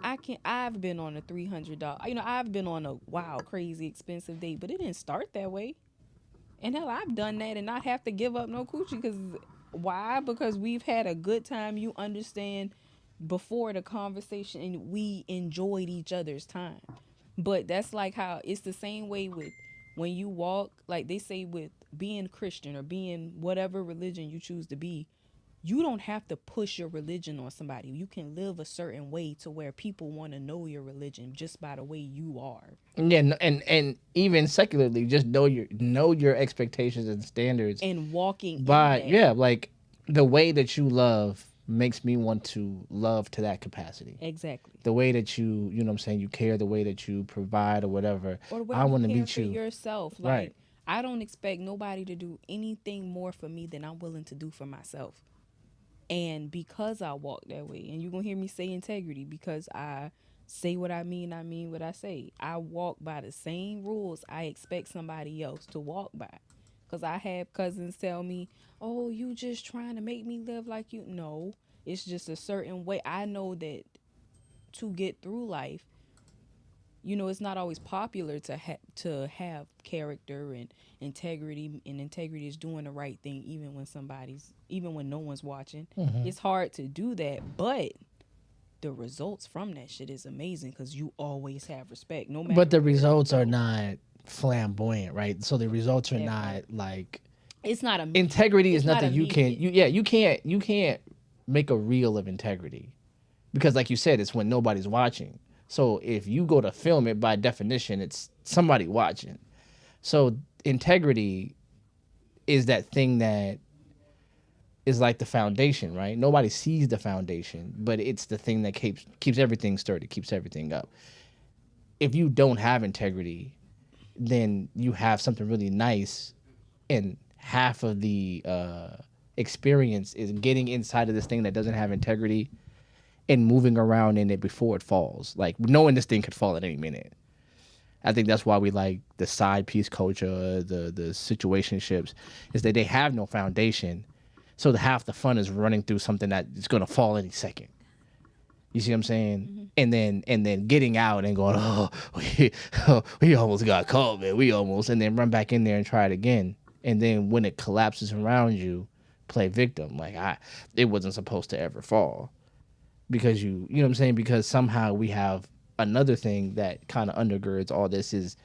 I've been on a $300, I've been on a wild, crazy, expensive date, but it didn't start that way. And hell, I've done that and not have to give up no coochie. Why? Because we've had a good time. You understand, before the conversation, and we enjoyed each other's time. But that's like how it's the same way with when you walk, like they say with being Christian or being whatever religion you choose to be. You don't have to push your religion on somebody. You can live a certain way to where people want to know your religion just by the way you are. Yeah, and even secularly, just know your expectations and standards. And walking But in that. yeah, like the way that you love makes me want to love to that capacity. Exactly. The way that you know what I'm saying, you care, the way that you provide or whatever. Or the way I you want to care meet for you. yourself. Like, Right. I don't expect nobody to do anything more for me than I'm willing to do for myself. And because I walk that way, and you're going to hear me say integrity, because I say what I mean what I say. I walk by the same rules I expect somebody else to walk by. Because I have cousins tell me, oh, you just trying to make me live like you. No, it's just a certain way. I know that to get through life, it's not always popular to have character and integrity, and integrity is doing the right thing even when no one's watching. It's hard to do that, but the results from that shit is amazing because you always have respect, no matter. But the where you results are go. not flamboyant, right? So the results are That not part. like It's not a integrity is it's not nothing you can immediate. you can't make a reel of integrity because like you said, it's when nobody's watching. So if you go to film it, by definition it's somebody watching. So integrity is that thing that is like the foundation, right? Nobody sees the foundation, but it's the thing that keeps everything sturdy, keeps everything up. If you don't have integrity, then you have something really nice, and half of the experience is getting inside of this thing that doesn't have integrity and moving around in it before it falls. Like knowing this thing could fall at any minute. I think that's why we like the side piece culture, the situationships, is that they have no foundation. So the half the fun is running through something that is gonna fall any second. You see what I'm saying? And then getting out and going, we almost got caught, man. We almost, and then run back in there and try it again. And then when it collapses around you, play victim. Like it wasn't supposed to ever fall because you know what I'm saying? Because somehow we have another thing that kind of undergirds all this is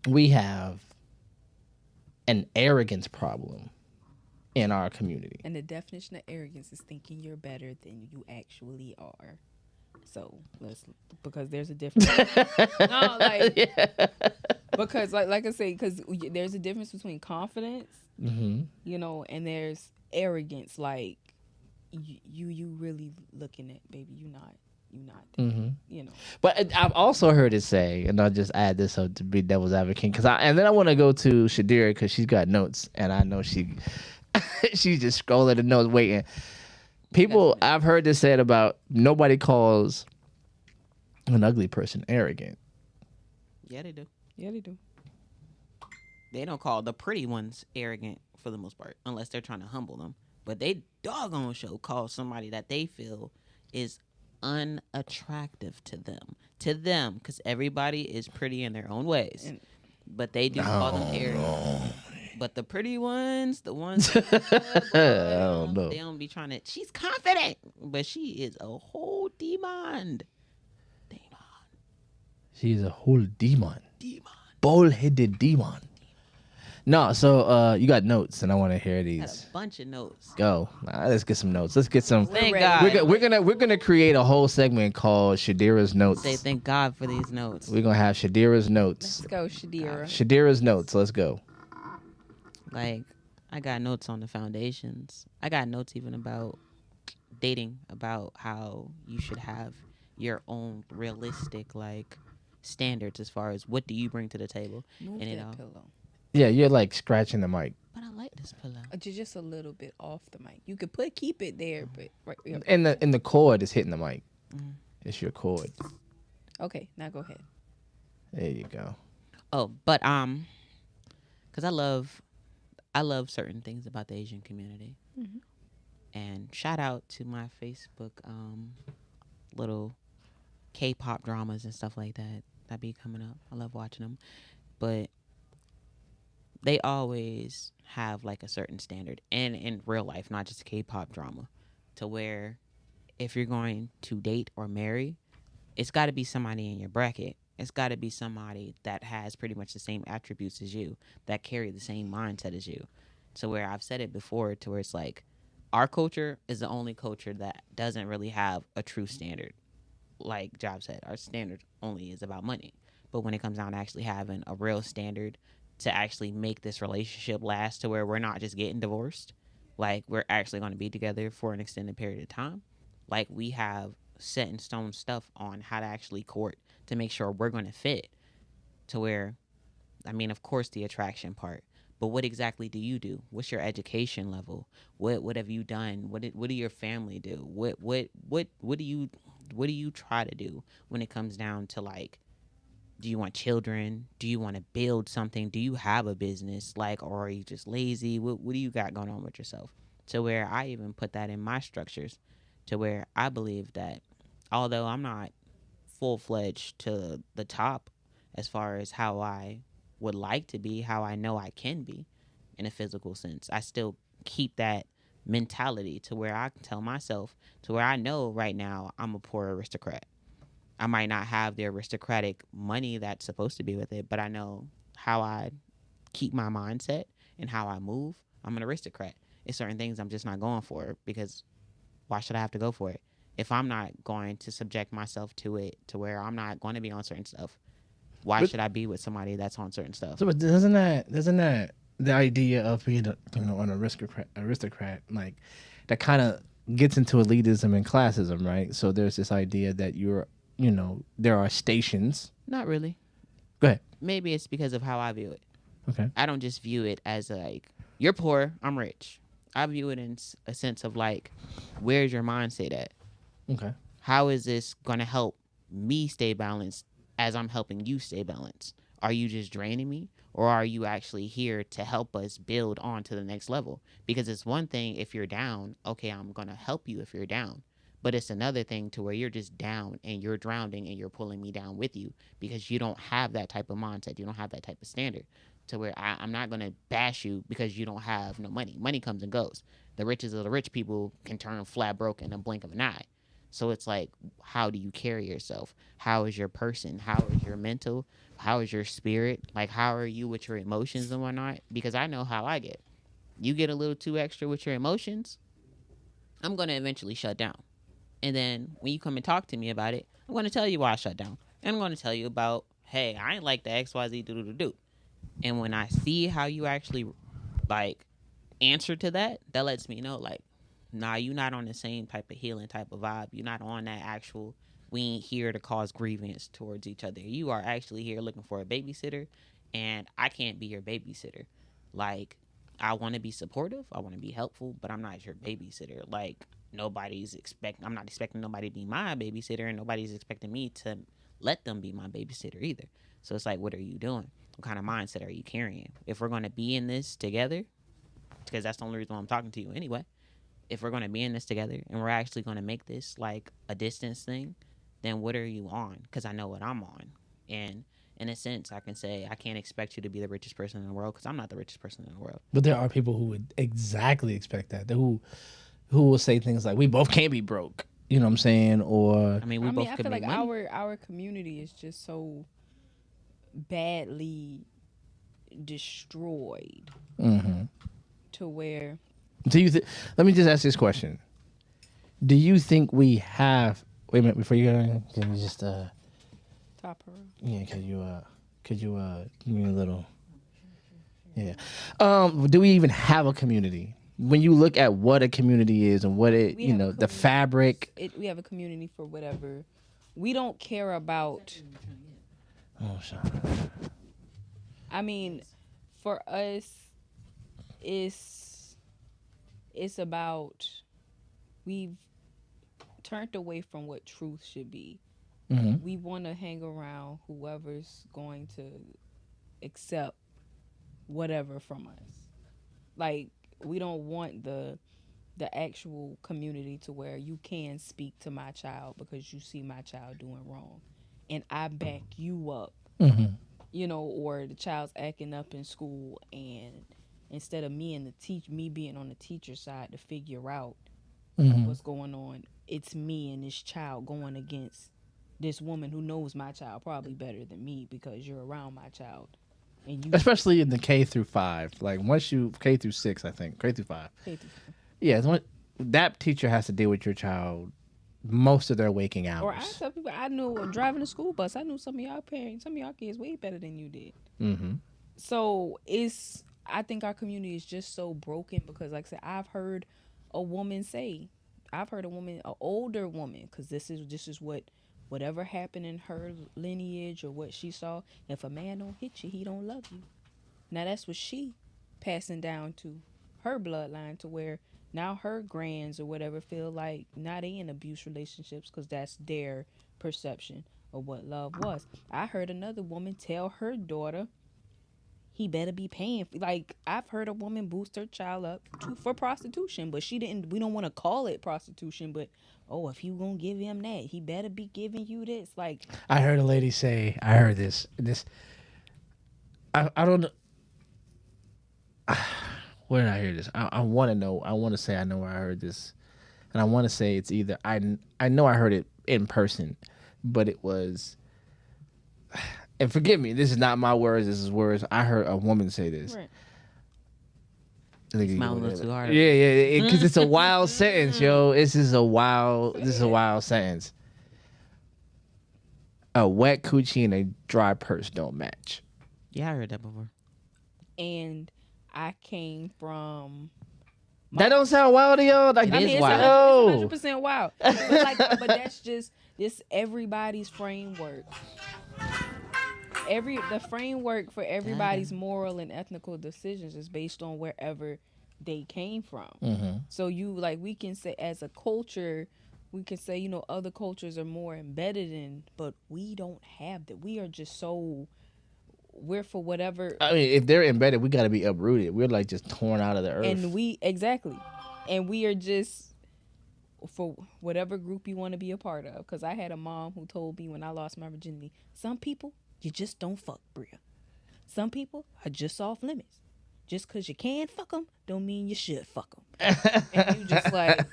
we have an arrogance problem in our community. And the definition of arrogance is thinking you're better than you actually are. So because there's a difference. No, like because like I say, because there's a difference between confidence, and there's arrogance. Like you really looking at, baby, you not that, But I've also heard it say, and I'll just add this up to be devil's advocate, and then I want to go to Shadira because she's got notes, and I know she's just scrolling the notes waiting. People, I've heard this said about nobody calls an ugly person arrogant. Yeah, they do. Yeah, they do. They don't call the pretty ones arrogant for the most part, unless they're trying to humble them. But they doggone show call somebody that they feel is unattractive to them, because everybody is pretty in their own ways. But they do call them arrogant. But the pretty ones, the ones they don't be trying to. She's confident, but she is a whole demon. She's a whole demon. Bald-headed demon. No, so you got notes, and I want to hear Got these. a bunch of notes. Go. Let's get some notes. Let's get some. Thank ready. God. We're gonna create a whole segment called Shadira's Notes. Say thank God for these notes. We're gonna have Shadira's Notes. Let's go, Shadira. Shadira's Notes. Let's go. Like, I got notes on the foundations. I got notes even about dating, about how you should have your own realistic standards as far as what do you bring to the table. Move and that pillow. Yeah, you're like scratching the mic. But I like this pillow. Just a little bit off the mic. You could keep it there, but right. Yeah. And the cord is hitting the mic. It's your cord. Okay, now go ahead. There you go. Oh, but because I love certain things about the Asian community. And shout out to my Facebook little K-pop dramas and stuff like that be coming up. I love watching them. But they always have like a certain standard, and in real life, not just a K-pop drama, to where if you're going to date or marry, it's got to be somebody in your bracket. It's got to be somebody that has pretty much the same attributes as you, that carry the same mindset as you. So where I've said it before, to where it's like, our culture is the only culture that doesn't really have a true standard. Like Job said, our standard only is about money. But when it comes down to actually having a real standard to actually make this relationship last, to where we're not just getting divorced, like we're actually going to be together for an extended period of time. Like we have set in stone stuff on how to actually court to make sure we're going to fit to where, I mean, of course, the attraction part. But what exactly do you do? What's your education level? What have you done? What do your family do? What do you try to do when it comes down to like, do you want children? Do you want to build something? Do you have a business? Like, or are you just lazy? What do you got going on with yourself? To where I even put that in my structures, to where I believe that although I'm not full fledged to the top as far as how I would like to be, how I know I can be in a physical sense, I still keep that mentality to where I can tell myself, to where I know right now I'm a poor aristocrat. I might not have the aristocratic money that's supposed to be with it, but I know how I keep my mindset and how I move. I'm an aristocrat. It's certain things I'm just not going for because why should I have to go for it? If I'm not going to subject myself to it, to where I'm not going to be on certain stuff, why But- should I be with somebody that's on certain stuff? So, but doesn't that the idea of being an aristocrat like that kind of gets into elitism and classism, right? So there's this idea that there are stations. Not really. Go ahead. Maybe it's because of how I view it. Okay. I don't just view it as like, you're poor, I'm rich. I view it in a sense of like, where's your mindset at? Okay. How is this going to help me stay balanced as I'm helping you stay balanced? Are you just draining me, or are you actually here to help us build on to the next level? Because it's one thing if you're down, okay, I'm going to help you if you're down. But it's another thing to where you're just down and you're drowning and you're pulling me down with you because you don't have that type of mindset. You don't have that type of standard to where I'm not going to bash you because you don't have no money. Money comes and goes. The riches of the rich people can turn flat broke in a blink of an eye. So it's like, how do you carry yourself? How is your person? How is your mental? How is your spirit? Like, how are you with your emotions and whatnot? Because I know how I get. You get a little too extra with your emotions, I'm going to eventually shut down. And then when you come and talk to me about it, I'm going to tell you why I shut down. And I'm going to tell you about, hey, I ain't like the XYZ do. And when I see how you actually, like, answer to that, that lets me know, like, nah, you not on the same type of healing type of vibe. You're not on that actual, we ain't here to cause grievance towards each other. You are actually here looking for a babysitter, and I can't be your babysitter. Like, I want to be supportive, I want to be helpful, but I'm not your babysitter. Like, I'm not expecting nobody to be my babysitter, and nobody's expecting me to let them be my babysitter either. So it's like, what are you doing? What kind of mindset are you carrying? If we're going to be in this together, because that's the only reason why I'm talking to you anyway, if we're going to be in this together and we're actually going to make this like a distance thing, then what are you on? Because I know what I'm on. And in a sense, I can say I can't expect you to be the richest person in the world because I'm not the richest person in the world. But there are people who would exactly expect that. Who will say things like, "We both can't be broke." You know what I'm saying? Or I mean, we both I could feel make like money. our community is just so badly destroyed to where do you? Let me just ask this question: do you think we have? Wait a minute before you go. Can you just top her. yeah? Could you give me a little? Yeah. Do we even have a community? When you look at what a community is and what it, We have a the community. fabric. We have a community for whatever. We don't care about. Oh, shit. I mean, for us, it's about we've turned away from what truth should be. Mm-hmm. We want to hang around whoever's going to accept whatever from us. Like, we don't want the actual community to where you can speak to my child because you see my child doing wrong and I back you up, Mm-hmm. Or the child's acting up in school, and instead of me being on the teacher side to figure out Mm-hmm. what's going on, it's me and this child going against this woman who knows my child probably better than me because you're around my child. And you Especially in the K through 5, like once you K through 6, I think K through 5. Yeah, that teacher has to deal with your child most of their waking hours. Or I tell people I knew driving a school bus. I knew some of y'all parents, some of y'all kids way better than you did. Mm-hmm. So I think our community is just so broken because, like I said, a woman say, I've heard a woman, an older woman, because this is whatever happened in her lineage or what she saw. If a man don't hit you, he don't love you. Now that's what she passing down to her bloodline, to where now her grands or whatever feel like now they in abuse relationships because that's their perception of what love was. I heard another woman tell her daughter he better be paying. Like, I've heard a woman boost her child up for prostitution, but she didn't. We don't want to call it prostitution, but oh, if you gonna give him that, he better be giving you this. Like, I heard a lady say, I heard this. I don't know. Where did I hear this? I want to know. I want to say I know where I heard this, and I want to say it's either I know I heard it in person, but it was. And forgive me, this is not my words. This is words I heard a woman say this. right. Smile a little too hard. Yeah, because it's a wild sentence, yo. This is a wild sentence. A wet coochie and a dry purse don't match. Yeah, I heard that before. And I came from. That don't sound wild to y'all. Like, It I is mean, it's wild. 100% wild. But that's just this everybody's framework. The framework for everybody's moral and ethical decisions is based on wherever they came from. Mm-hmm. So we can say as a culture, we can say, other cultures are more embedded in, but we don't have that. We are just so, we're for whatever. I mean, if they're embedded, we got to be uprooted. We're like just torn out of the earth. And we are just for whatever group you want to be a part of. Because I had a mom who told me when I lost my virginity, some people, you just don't fuck, Bria. Some people are just off limits. Just because you can fuck them, don't mean you should fuck them. And you just like,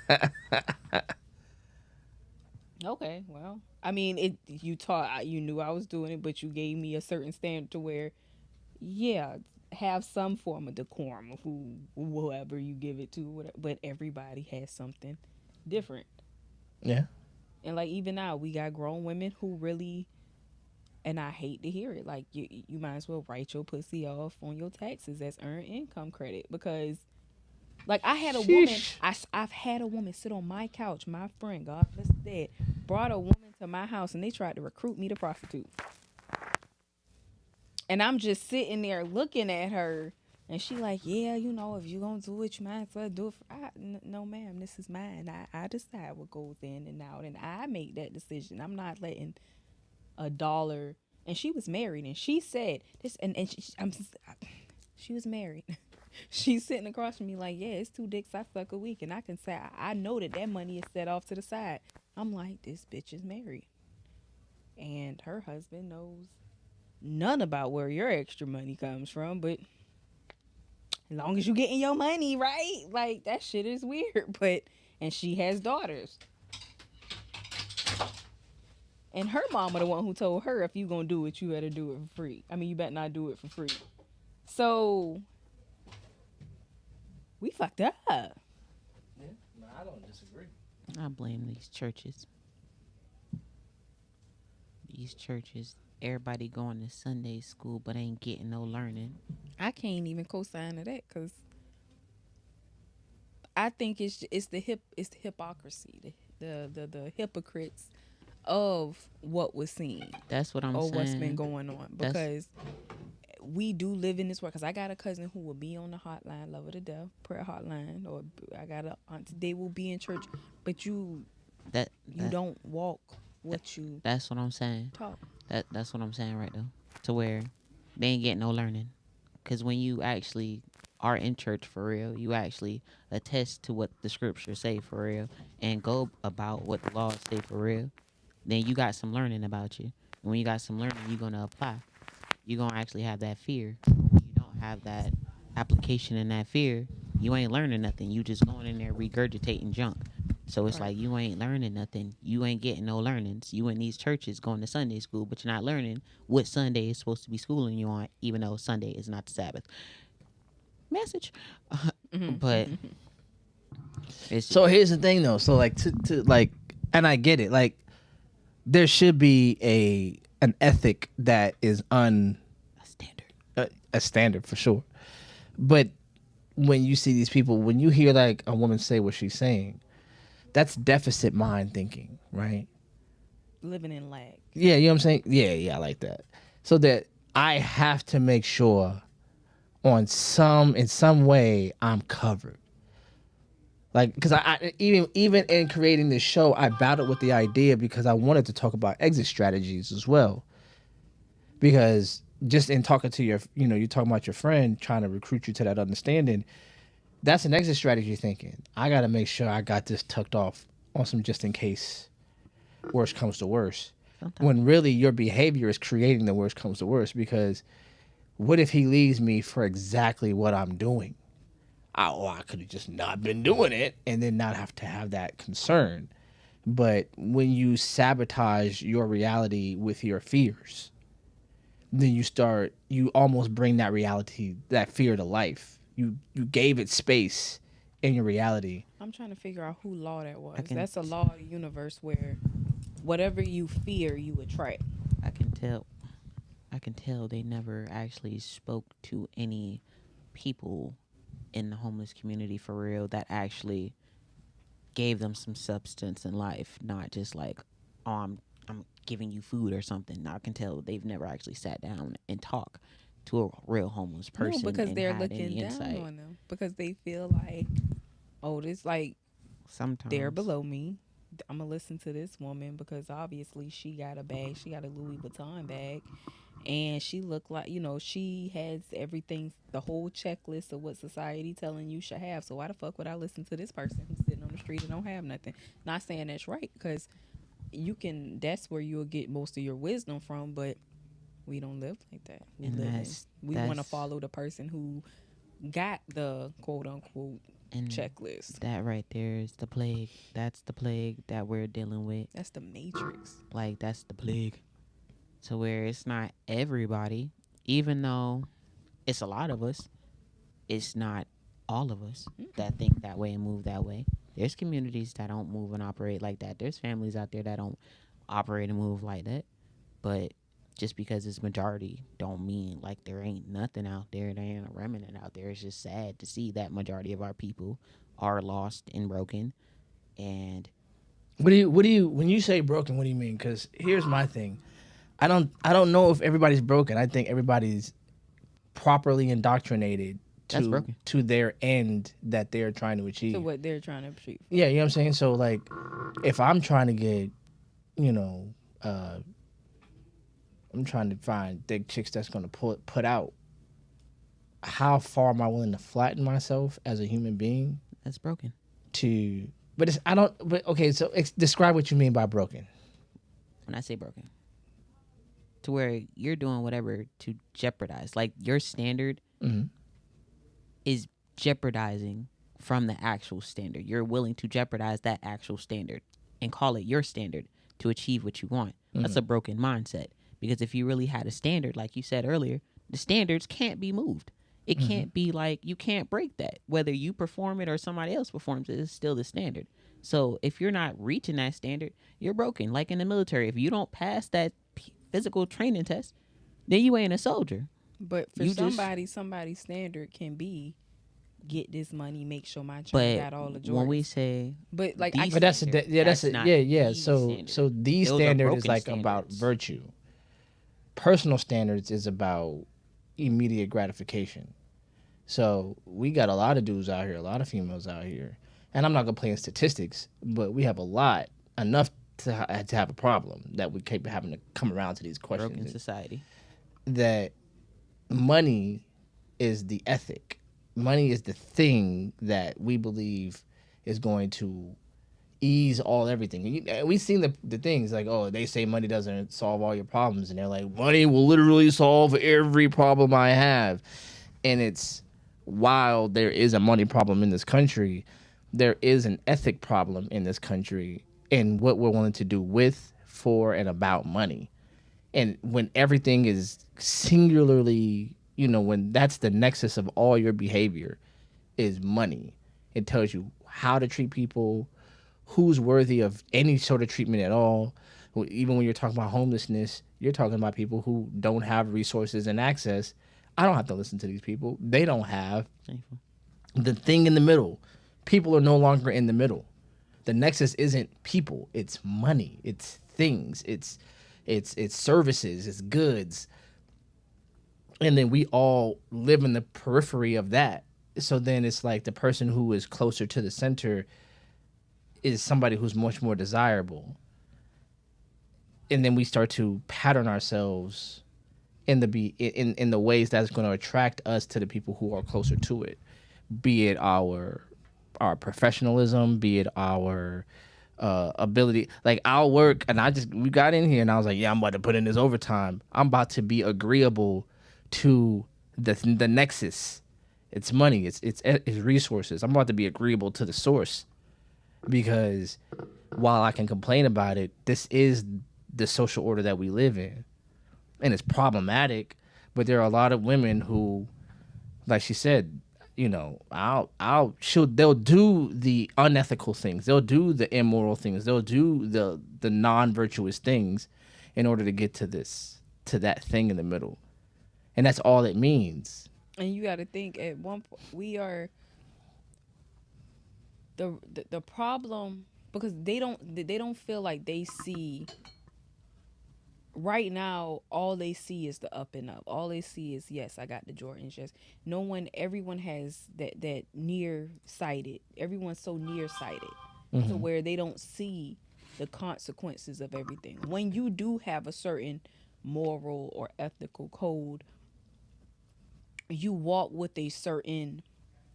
okay, well, I mean, you knew I was doing it, but you gave me a certain standard to where, yeah, have some form of decorum of whoever you give it to, whatever, but everybody has something different. Yeah. And like even now, we got grown women who really, and I hate to hear it, like you might as well write your pussy off on your taxes as earned income credit, because like I had a woman, I've had a woman sit on my couch, my friend, God bless the dead, brought a woman to my house and they tried to recruit me to prostitute. And I'm just sitting there looking at her, and she like, yeah, if you gonna do it, you might as well do it. No, ma'am, this is mine. I decide what goes in and out, and I make that decision. I'm not letting a dollar. And she was married, and she said this, and she was married. She's sitting across from me like, yeah, it's 2 dicks I suck a week, and I can say I know that money is set off to the side. I'm like, this bitch is married, and her husband knows none about where your extra money comes from, but as long as you getting your money right, like that shit is weird. And she has daughters, and her mama the one who told her, if you gonna do it, you better do it for free. I mean, you better not do it for free. So we fucked up. Yeah, no, I don't disagree. I blame these churches. Everybody going to Sunday school but ain't getting no learning. I can't even co-sign to that, because I think it's the hypocrisy, the hypocrites of what was seen. That's what I'm saying. Or what's been going on, because we do live in this world. Because I got a cousin who will be on the hotline, love her to death, prayer hotline, or I got a aunt, they will be in church, but you don't walk what you. That's what I'm saying. Talk. That's what I'm saying right now. To where they ain't getting no learning. Because when you actually are in church for real, you actually attest to what the scriptures say for real and go about what the laws say for real, then you got some learning about you. And when you got some learning, you're going to apply. You're going to actually have that fear. When you don't have that application and that fear, you ain't learning nothing. You just going in there regurgitating junk. So it's like you ain't learning nothing. You ain't getting no learnings. You in these churches going to Sunday school, but you're not learning what Sunday is supposed to be schooling you on, even though Sunday is not the Sabbath. Message. But so here's the thing though. So like to like, and I get it. Like there should be an ethic that is a standard for sure. But when you see these people, when you hear like a woman say what she's saying, that's deficit mind thinking, right? Living in lag. Yeah, you know what I'm saying? Yeah, I like that. So that I have to make sure in some way I'm covered. Like, because I even in creating this show, I battled with the idea because I wanted to talk about exit strategies as well. Because just in talking to you talking about your friend trying to recruit you to that understanding, that's an exit strategy thinking. I got to make sure I got this tucked off on some just in case worst comes to worst. Sometimes. When really your behavior is creating the worst comes to worst. Because what if he leaves me for exactly what I'm doing? I could have just not been doing it and then not have to have that concern. But when you sabotage your reality with your fears, then you almost bring that reality, that fear to life. You gave it space in your reality. I'm trying to figure out who law that was. can- That's a law of the universe where whatever you fear, you attract. I can tell they never actually spoke to any people in the homeless community for real that actually gave them some substance in life, not just like, oh, I'm giving you food or something. I can tell they've never actually sat down and talked to a real homeless person. No, because and they're had looking any down insight. on them. Because they feel like, oh, this like Sometimes they're below me. I'm gonna listen to this woman because obviously she got a bag. She got a Louis Vuitton bag, and she looked like she has everything, the whole checklist of what society telling you should have. So why the fuck would I listen to this person who's sitting on the street and don't have nothing? Not saying that's right, because that's where you'll get most of your wisdom from, but we don't live like that. We want to follow the person who got the quote unquote and checklist. that right there is the plague. That's the plague that we're dealing with. That's the matrix. Like, that's the plague. To where it's not everybody, even though it's a lot of us, it's not all of us that think that way and move that way. There's communities that don't move and operate like that. There's families out there that don't operate and move like that. But just because it's majority don't mean like there ain't nothing out there. There ain't a remnant out there. It's just sad to see that majority of our people are lost and broken. And What do you when you say broken, what do you mean? Because here's my thing. I don't know if everybody's broken. I think everybody's properly indoctrinated That's broken. to their end that they're trying to achieve. To what they're trying to achieve. Yeah, you know what I'm saying? So like if I'm trying to get, I'm trying to find thick chicks that's gonna put out, how far am I willing to flatten myself as a human being that's broken. okay, so describe what you mean by broken. When I say broken, to where you're doing whatever to jeopardize, like your standard is jeopardizing from the actual standard. You're willing to jeopardize that actual standard and call it your standard to achieve what you want. That's a broken mindset. Because if you really had a standard, like you said earlier, the standards can't be moved. It can't be like, you can't break that. Whether you perform it or somebody else performs it, it's still the standard. So if you're not reaching that standard, you're broken. Like in the military, if you don't pass that physical training test, then you ain't a soldier. But for somebody's standard can be get this money, make sure my child got all the Jordans. When we say, but like, these But that's standard, So these Those are standards is broken like about standards. virtue. Personal standards is about immediate gratification. So we got a lot of dudes out here, a lot of females out here, and I'm not gonna play in statistics, but we have enough to have a problem that we keep having to come around to these questions. broken society. That money is the ethic. Money is the thing that we believe is going to ease everything. We've seen the things like, oh, they say money doesn't solve all your problems, and they're like, money will literally solve every problem I have. And it's, while there is a money problem in this country, there is an ethic problem in this country in what we're willing to do with, for, and about money. And when everything is singularly, when that's the nexus of all your behavior is money, it tells you how to treat people, who's worthy of any sort of treatment at all. Even when you're talking about homelessness, you're talking about people who don't have resources and access I don't have to listen to these people. They don't have Shameful. the thing in the middle. People are no longer in the middle. The nexus isn't people, it's money, it's things, it's services, it's goods. And then we all live in the periphery of that. So then it's like the person who is closer to the center is somebody who's much more desirable. And then we start to pattern ourselves in the ways that's going to attract us to the people who are closer to it, be it our professionalism, be it our ability. Like I'll work, and we got in here, and I was like, yeah, I'm about to put in this overtime. I'm about to be agreeable to the nexus. It's money. It's resources. I'm about to be agreeable to the source, because while I can complain about it, this is the social order that we live in, and it's problematic. But there are a lot of women who, like she said, they'll do the unethical things, they'll do the immoral things, they'll do the non-virtuous things in order to get to that thing in the middle, and that's all it means. And you got to think at one point we are the problem, because they don't feel like they see right now. All they see is the up and up. All they see is, yes, I got the Jordans. Yes, everyone has that nearsighted. Everyone's so nearsighted to where they don't see the consequences of everything. When you do have a certain moral or ethical code, you walk with a certain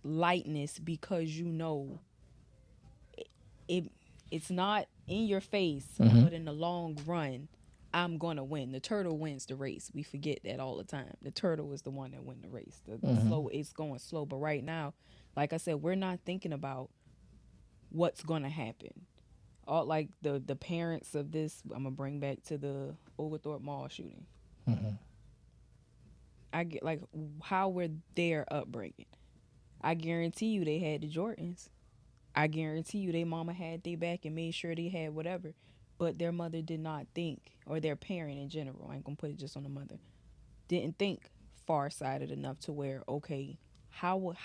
lightness, because you know it it's not in your face, but in the long run, I'm gonna win. The turtle wins the race. We forget that all the time. The turtle is the one that win the race. The slow, it's going slow. But right now, like I said, we're not thinking about what's gonna happen. All like the parents of this, I'm gonna bring back to the Oglethorpe Mall shooting. I get like how were their upbringing. I guarantee you they had the Jordans. I guarantee you their mama had their back and made sure they had whatever. But their mother did not think, or their parent in general, I ain't gonna put it just on the mother, didn't think far-sighted enough to where, okay, how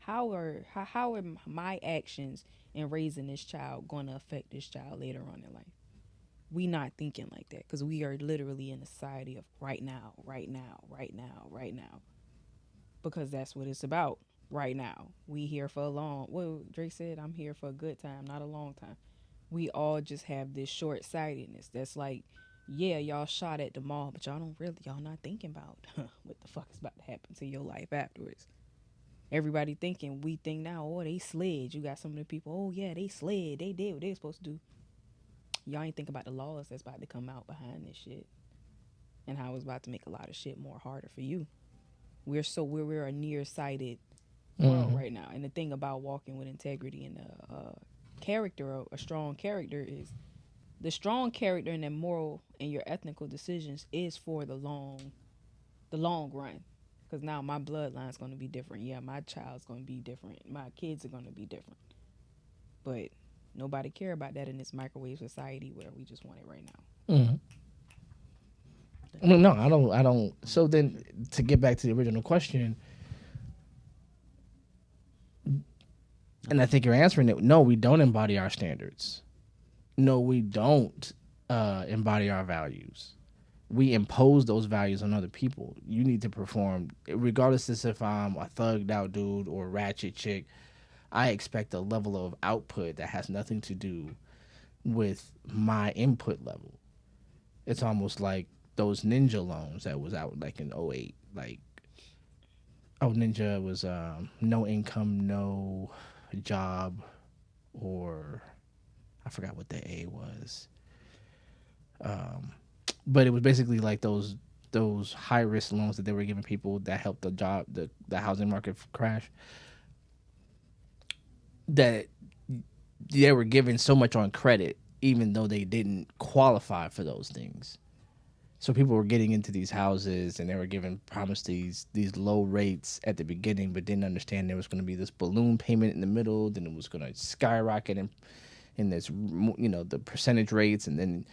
are my actions in raising this child gonna affect this child later on in life? We not thinking like that, because we are literally in a society of right now, right now, right now, right now, because that's what it's about. Right now, we here for a well, Drake said, I'm here for a good time, not a long time. We all just have this short-sightedness that's like, yeah, y'all shot at the mall, but y'all not thinking about what the fuck is about to happen to your life afterwards. Everybody thinking, we think now, oh, they slid. You got some of the people, oh yeah, they slid, they did what they were supposed to do. Y'all ain't think about the laws that's about to come out behind this shit, and how it's about to make a lot of shit more harder for you. We're a nearsighted world right now. And the thing about walking with integrity and a strong character, is the strong character and the moral and your ethical decisions is for the long run. Because now my bloodline's going to be different. Yeah, my child's going to be different. My kids are going to be different. But nobody care about that in this microwave society where we just want it right now. No, I don't. So then, to get back to the original question, and I think you're answering it. No, we don't embody our standards. No, we don't embody our values. We impose those values on other people. You need to perform, regardless of if I'm a thugged out dude or a ratchet chick. I expect a level of output that has nothing to do with my input level. It's almost like those Ninja loans that was out like in '08. Like, Ninja was no income, no job, or I forgot what the A was. But it was basically like those high risk loans that they were giving people that helped the housing market crash. That they were given so much on credit, even though they didn't qualify for those things. So people were getting into these houses and they were given promised these low rates at the beginning, but didn't understand there was going to be this balloon payment in the middle. Then it was going to skyrocket in this, the percentage rates, and then,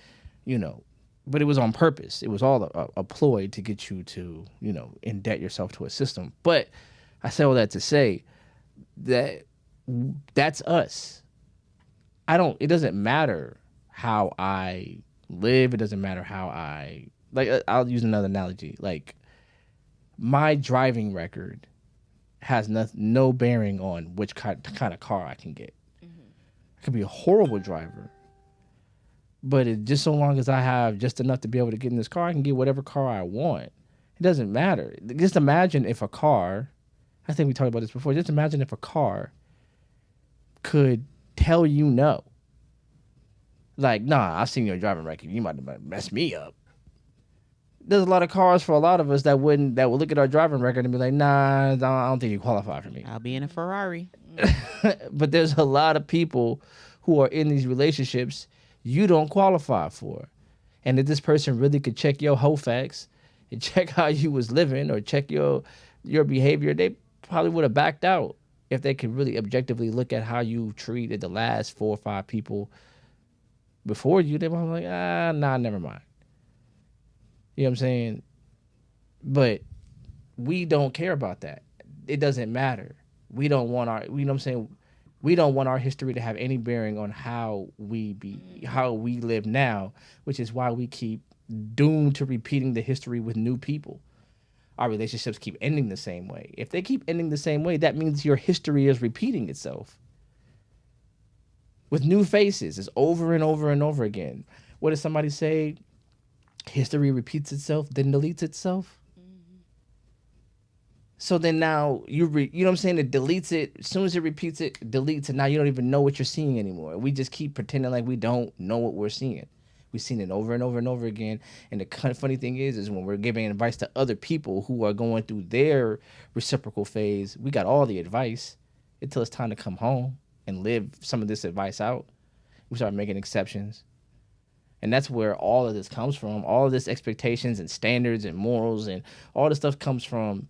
but it was on purpose. It was all a ploy to get you to, indebt yourself to a system. But I say all that to say that that's us. It doesn't matter how I live. It doesn't matter how I'll use another analogy. Like, my driving record has no bearing on which kind of car I can get. I could be a horrible driver, but just so long as I have just enough to be able to get in this car, I can get whatever car I want. It doesn't matter. Just imagine if a car, I think we talked about this before, just imagine if a car could tell you no. Like, nah, I've seen your driving record. You might have messed me up. There's a lot of cars for a lot of us that will look at our driving record and be like, nah, I don't think you qualify for me. I'll be in a Ferrari. But there's a lot of people who are in these relationships you don't qualify for. And if this person really could check your whole facts and check how you was living or check your behavior, they probably would have backed out if they could really objectively look at how you treated the last 4 or 5 people before you. They were like, nah, never mind. You know what I'm saying? But we don't care about that. It doesn't matter. We don't want our, you know what I'm saying? We don't want our history to have any bearing on how we live now, which is why we keep doomed to repeating the history with new people. Our relationships keep ending the same way. If they keep ending the same way, that means your history is repeating itself with new faces. It's over and over and over again. What does somebody say? History repeats itself, then deletes itself. So then now you know what I'm saying? It deletes it. As soon as it repeats it, deletes it. Now you don't even know what you're seeing anymore. We just keep pretending like we don't know what we're seeing. We've seen it over and over and over again. And the kind of funny thing is when we're giving advice to other people who are going through their reciprocal phase, we got all the advice until it's time to come home and live some of this advice out. We start making exceptions. And that's where all of this comes from. All of this expectations and standards and morals and all this stuff comes from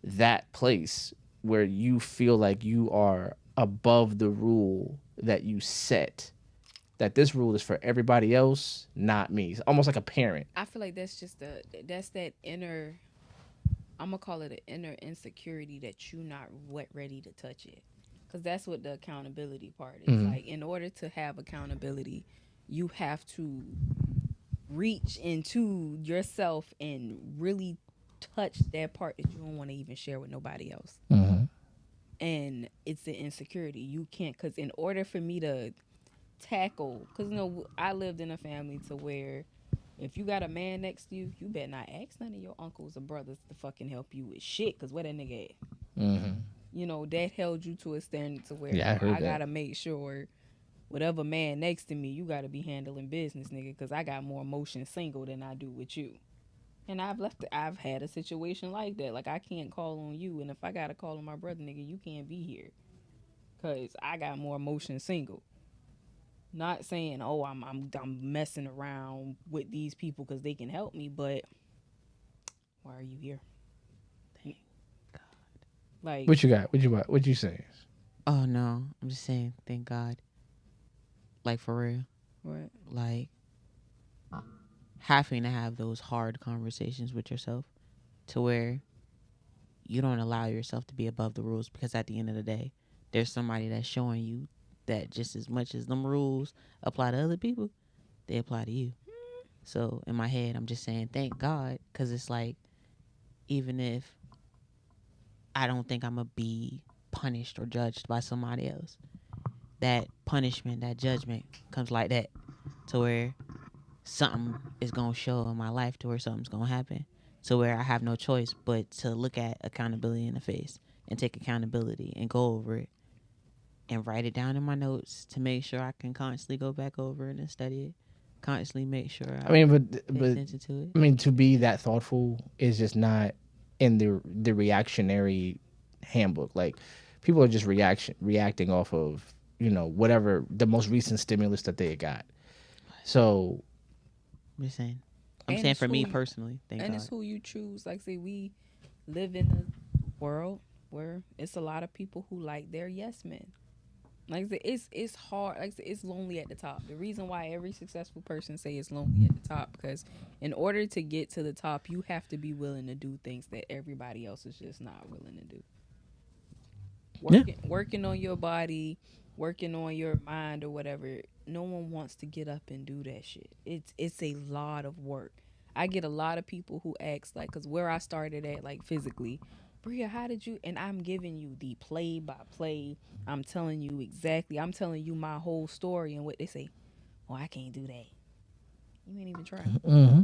that place where you feel like you are above the rule that you set. That this rule is for everybody else, not me. It's almost like a parent. I feel like that's just that inner, I'm gonna call it an inner insecurity that you're not ready to touch it. Because that's what the accountability part is. Mm-hmm. Like, in order to have accountability, you have to reach into yourself and really touch that part that you don't want to even share with nobody else. Mm-hmm. And it's the insecurity. You can't, because in order for me to tackle, because I lived in a family to where if you got a man next to you, you better not ask none of your uncles or brothers to fucking help you with shit, because where that nigga at? Mm-hmm. That held you to a standard to where I gotta make sure whatever man next to me, you gotta be handling business, nigga, because I got more emotion single than I do with you. And I've had a situation like that. Like, I can't call on you, and if I gotta call on my brother, nigga, you can't be here, cause I got more emotion single. Not saying, oh, I'm messing around with these people because they can help me, but why are you here? Thank God. Like, What you got? What you say? Oh no, I'm just saying, thank God. Like, for real. what? Like, having to have those hard conversations with yourself to where you don't allow yourself to be above the rules, because at the end of the day, there's somebody that's showing you that just as much as them rules apply to other people, they apply to you. So in my head, I'm just saying, thank God, because it's like, even if I don't think I'm going to be punished or judged by somebody else, that punishment, that judgment comes like that, to where something is going to show in my life, to where something's going to happen, to where I have no choice but to look at accountability in the face and take accountability and go over it and write it down in my notes to make sure I can constantly go back over it and study it, constantly make sure I I mean, pay but attention to it. I mean, to be that thoughtful is just not in the reactionary handbook. Like, people are just reacting off of whatever the most recent stimulus that they got. So I'm just saying. And I'm saying it's for who me you- personally, thank And God. it's who you choose. Like, say, we live in a world where it's a lot of people who like their yes men. Like I said, it's hard. Like I said, it's lonely at the top. The reason why every successful person say it's lonely at the top, because in order to get to the top, you have to be willing to do things that everybody else is just not willing to do. Yeah. Working on your body, working on your mind or whatever. No one wants to get up and do that shit. It's a lot of work. I get a lot of people who ask, like, cause where I started at, like, physically, Bria, how did you? And I'm giving you the play by play. I'm telling you exactly. I'm telling you my whole story and what they say. Oh, I can't do that. You ain't even try. Mm-hmm.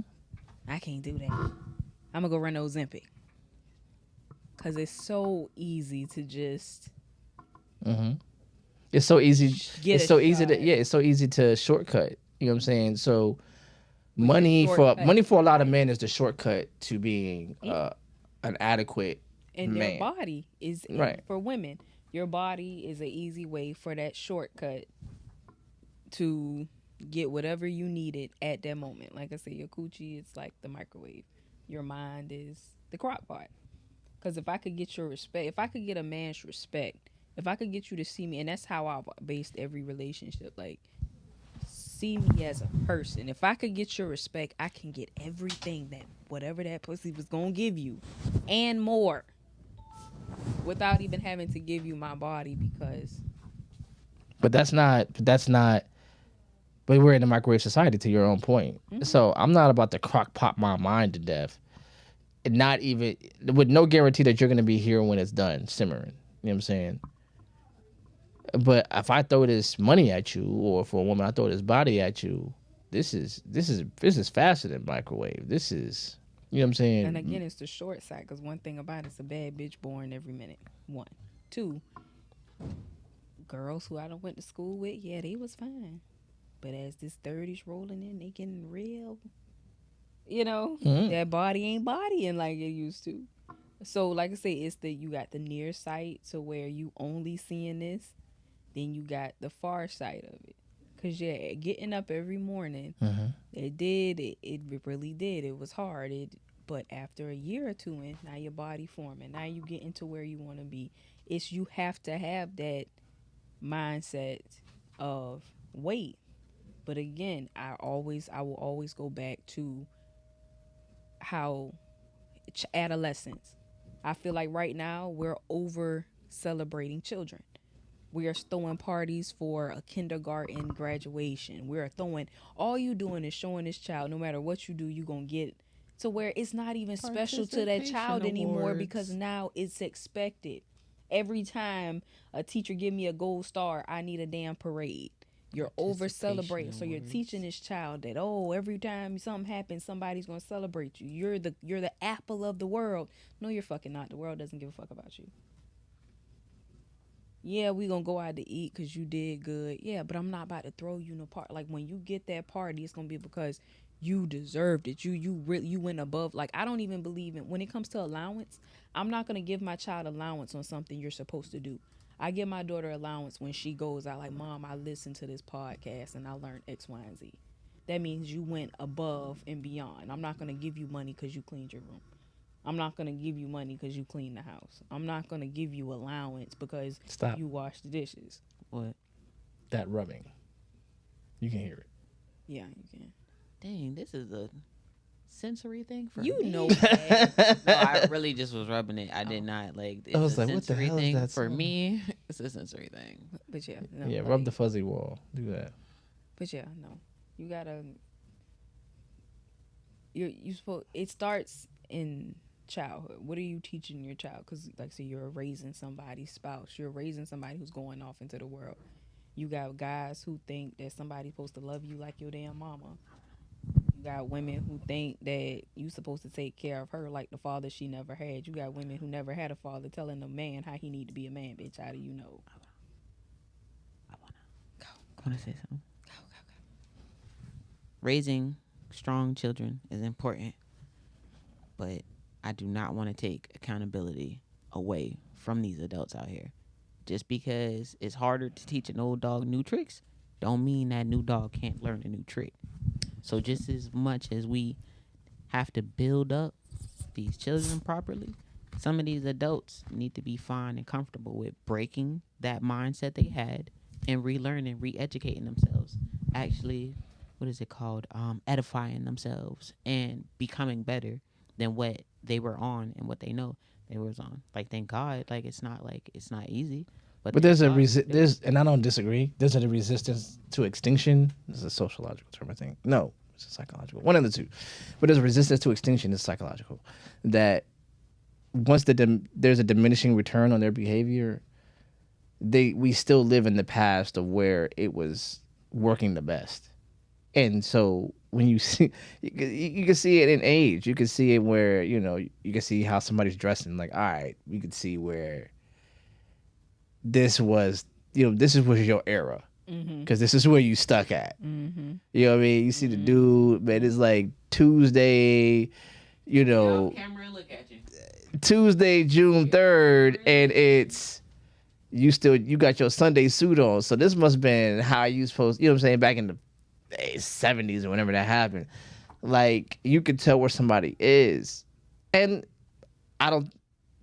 I can't do that. I'm gonna go run Ozempic. Cause it's so easy to just Mm-hmm. It's so easy. get It's a so easy shot to It's so easy to shortcut. You know what I'm saying? So with the shortcut. money for a lot of men is the shortcut to being Yeah. an adequate And their man. body is Right. for women. Your body is an easy way for that shortcut to get whatever you needed at that moment. Like I said, your coochie is like the microwave. Your mind is the crock pot. Because if I could get your respect, if I could get a man's respect, if I could get you to see me, and that's how I based every relationship. Like, see me as a person. If I could get your respect, I can get everything that whatever that pussy was gonna give you, and more, without even having to give you my body because But that's not. But that's not. But we're in a microwave society. To your own point. So I'm not about to crock pot my mind to death. And not even with no guarantee that you're gonna be here when it's done simmering. You know what I'm saying? But if I throw this money at you, or for a woman, I throw this body at you, this is faster than microwave. This is, you know what I'm and saying? again it's the short side because one thing about it's a bad bitch born every minute. One, two, girls who I don't went to school with, yeah, they was fine. But as this 30s rolling in, they getting real, Mhm. that body ain't bodying like it used to. So like I say, it's the you got the near sight to where you only seeing this, then you got the far sight of it. Cause yeah, getting up every morning, Mhm. it really did. It was hard. But after a year or two in, now your body forming. Now you getting to where you want to be. It's you have to have that mindset of wait. But again, I will always go back to how adolescence. I feel like right now we're over celebrating children. We are throwing parties for a kindergarten graduation. We're throwing, all you doing is showing this child no matter what you do, you going to get to where it's not even special to that child Participation anymore because awards. now it's expected. Every time a teacher give me a gold star, I need a damn parade. You're over Participation celebrating. So you're teaching awards. this child that, oh, every time something happens, somebody's going to celebrate you. You're the apple of the world. No, you're fucking not. The world doesn't give a fuck about you. Yeah, we gonna go out to eat because you did good. Yeah, but I'm not about to throw you in a part. Like when you get that party, it's gonna be because you deserved it. You really you went above. Like I don't even believe in when it comes to allowance. I'm not gonna give my child allowance on something you're supposed to do. I give my daughter allowance when she goes out. Like, Mom, I listened to this podcast and I learned X, Y, and Z. That means you went above and beyond. I'm not gonna give you money because you cleaned your room. I'm not gonna give you money because you clean the house. I'm not gonna give you allowance because Stop you wash the dishes. What? that rubbing. You can hear it. Yeah, you can. Dang, this is a sensory thing for You me. know that. No, I really just was rubbing it. I did not like. It's was a like, what the sensory hell is thing that for sound? me. It's a sensory thing. But yeah, no, Yeah, like, rub the fuzzy wall. Do that. But yeah, no. You gotta. You supposed. It starts in childhood. What are you teaching your child? Because like, say you're raising somebody's spouse. You're raising somebody who's going off into the world. You got guys who think that somebody's supposed to love you like your damn mama. You got women who think that you supposed to take care of her like the father she never had. You got women who never had a father telling a man how he need to be a man. Bitch, how do you know? I want to say something. Raising strong children is important, but I do not want to take accountability away from these adults out here. Just because it's harder to teach an old dog new tricks, don't mean that new dog can't learn a new trick. So just as much as we have to build up these children properly, some of these adults need to be fine and comfortable with breaking that mindset they had and relearning, re-educating themselves. Actually, what is it called? Edifying themselves and becoming better than what they were on and what they know they was on. Like thank God, like it's not easy, but But thank there's a God we do. there's, and I don't disagree. There's a resistance to extinction. This is a sociological term, I think. No, it's a psychological. One of the two. But there's a resistance to extinction is psychological. That once there's a diminishing return on their behavior, we still live in the past of where it was working the best. And so when you see, you can see it in age. You can see it where you can see how somebody's dressing. Like, all right, we could see where this was, this was your era, because this is where you stuck at. You know what I mean? You see the dude, man. It's like Tuesday, Camera, look at you. Tuesday, June 3rd, and it's you got your Sunday suit on. So this must have been how you supposed, you know what I'm saying, back in the 70s or whenever that happened. Like, you could tell where somebody is. And I don't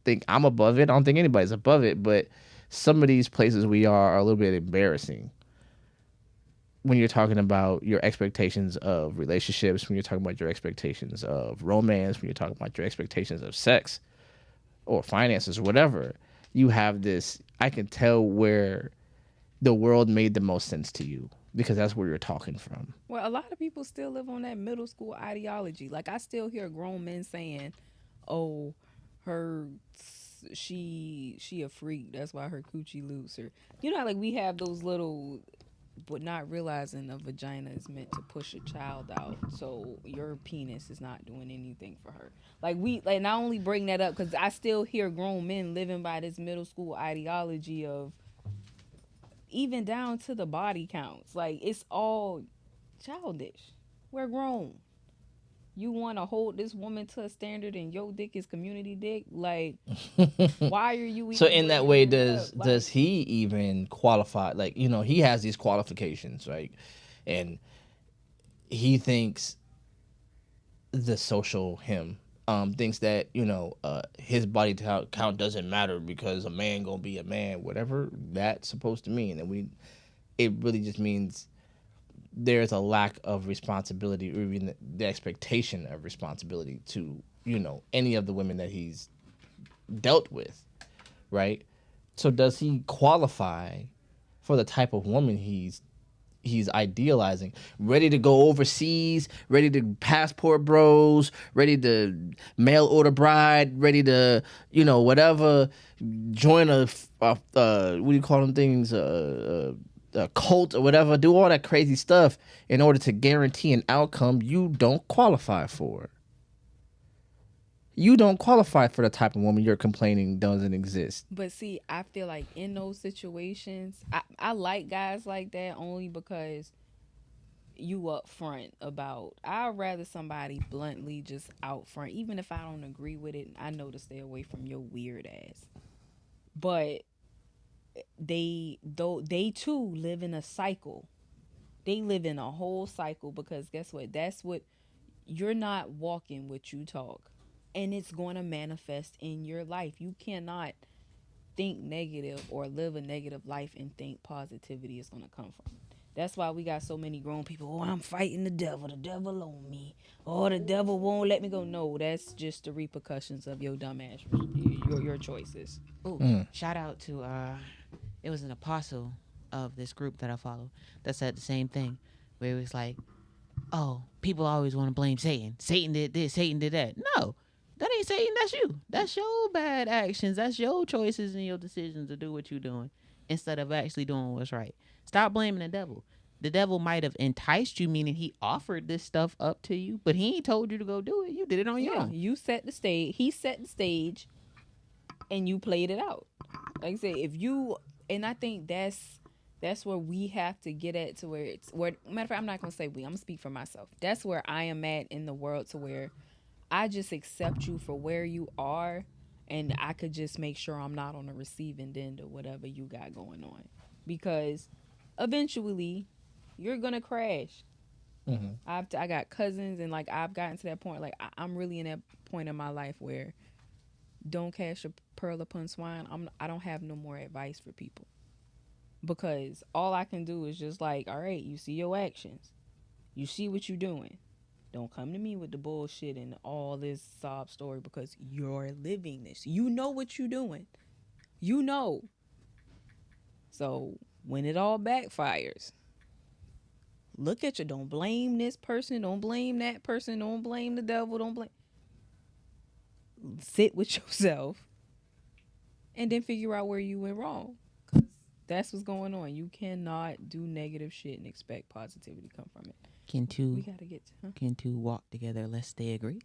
think I'm above it. I don't think anybody's above it, but some of these places we are a little bit embarrassing when you're talking about your expectations of relationships, when you're talking about your expectations of romance, when you're talking about your expectations of sex or finances or whatever. You have this, I can tell where the world made the most sense to you because that's where you're talking from. Well, a lot of people still live on that middle school ideology. Like, I still hear grown men saying, "Oh, her she a freak. That's why her coochie loose." Or like we have those little, but not realizing a vagina is meant to push a child out. So your penis is not doing anything for her. Like, we like not only bring that up because I still hear grown men living by this middle school ideology of even down to the body counts. Like, it's all childish. We're grown. You want to hold this woman to a standard and your dick is community dick? Like, why are you So even in that bringing way, this up? does he even qualify? Like, he has these qualifications, right? And he thinks the social him thinks that his body count doesn't matter because a man gonna be a man, whatever that's supposed to mean. And it really just means there's a lack of responsibility or even the expectation of responsibility to any of the women that he's dealt with, right? So does he qualify for the type of woman he's idealizing? Ready to go overseas, ready to passport bros, ready to mail order bride, ready to whatever, join a what do you call them things, a cult or whatever, do all that crazy stuff in order to guarantee an outcome you don't qualify for. You don't qualify for the type of woman you're complaining doesn't exist. But see, I feel like in those situations, I like guys like that only because you upfront about. I'd rather somebody bluntly just out front, even if I don't agree with it. I know to stay away from your weird ass. But they too live in a cycle. They live in a whole cycle because guess what? That's what you're not walking what you talk, and it's going to manifest in your life. You cannot think negative or live a negative life and think positivity is going to come from. That's why we got so many grown people. Oh, I'm fighting the devil. The devil on me. Oh, the devil won't let me go. No, that's just the repercussions of your dumbass, your choices. Oh, shout out to it was an apostle of this group that I follow that said the same thing, where it was like, oh, people always want to blame Satan. Satan did this, Satan did that. No, that ain't Satan, that's you. That's your bad actions. That's your choices and your decisions to do what you're doing instead of actually doing what's right. Stop blaming the devil. The devil might have enticed you, meaning he offered this stuff up to you, but he ain't told you to go do it. You did it on your own. You set the stage. He set the stage, and you played it out. Like I say, if you and I think that's where we have to get at to where it's where matter of fact, I'm not gonna say we, I'm gonna speak for myself. That's where I am at in the world to where I just accept you for where you are, and I could just make sure I'm not on the receiving end of whatever you got going on. Because eventually you're gonna crash. I got cousins and like I've gotten to that point, like I'm really in that point in my life where don't cast your pearl upon swine. I don't have no more advice for people. because all I can do is just like, all right, you see your actions, you see what you're doing. Don't come to me with the bullshit and all this sob story because you're living this. You know what you're doing. You know. So when it all backfires, look at you. Don't blame this person. Don't blame that person. Don't blame the devil. Don't blame. Sit with yourself and then figure out where you went wrong. Because that's what's going on. You cannot do negative shit and expect positivity to come from it. Can We two got to get to, huh? can two walk together lest they agree?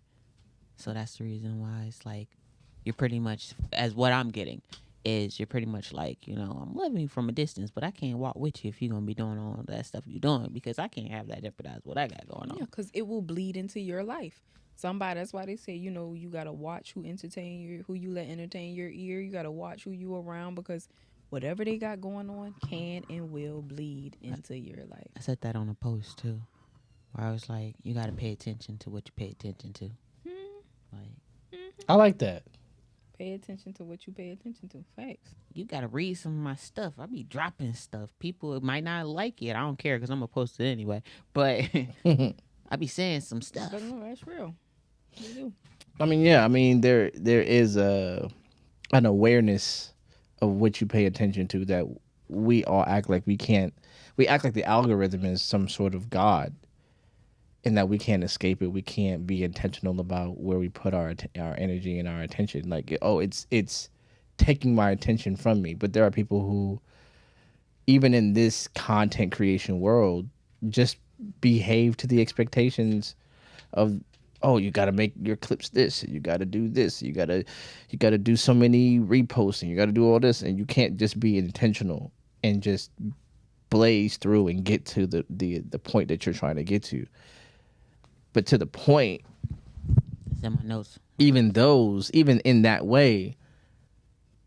So that's the reason why it's like you're pretty much, as what I'm getting is, you're pretty much like, I'm loving you from a distance, but I can't walk with you if you're gonna be doing all that stuff you're doing, because I can't have that jeopardize what I got going Yeah, on. because it will bleed into your life. Somebody, that's why they say, you gotta watch who you let entertain your ear. You gotta watch who you around because whatever they got going on can and will bleed into your life. I said that on a post too, where I was like, you gotta pay attention to what you pay attention to. Like, I like that. Pay attention to what you pay attention to. Facts. you gotta read some of my stuff. I be dropping stuff. People might not like it. I don't care because I'm gonna post it anyway. But I be saying some stuff. But no, that's real. You do. I mean, yeah. I mean, there is an awareness of what you pay attention to that we all act like we can't. We act like the algorithm is some sort of god, and that we can't escape it. We can't be intentional about where we put our energy and our attention. Like, oh, it's taking my attention from me. But there are people who, even in this content creation world, just behave to the expectations of, oh, you got to make your clips this, you got to do this, you got to do so many reposts, and you got to do all this, and you can't just be intentional and just blaze through and get to the point that you're trying to get to. But to the point, It's in my notes. even in that way,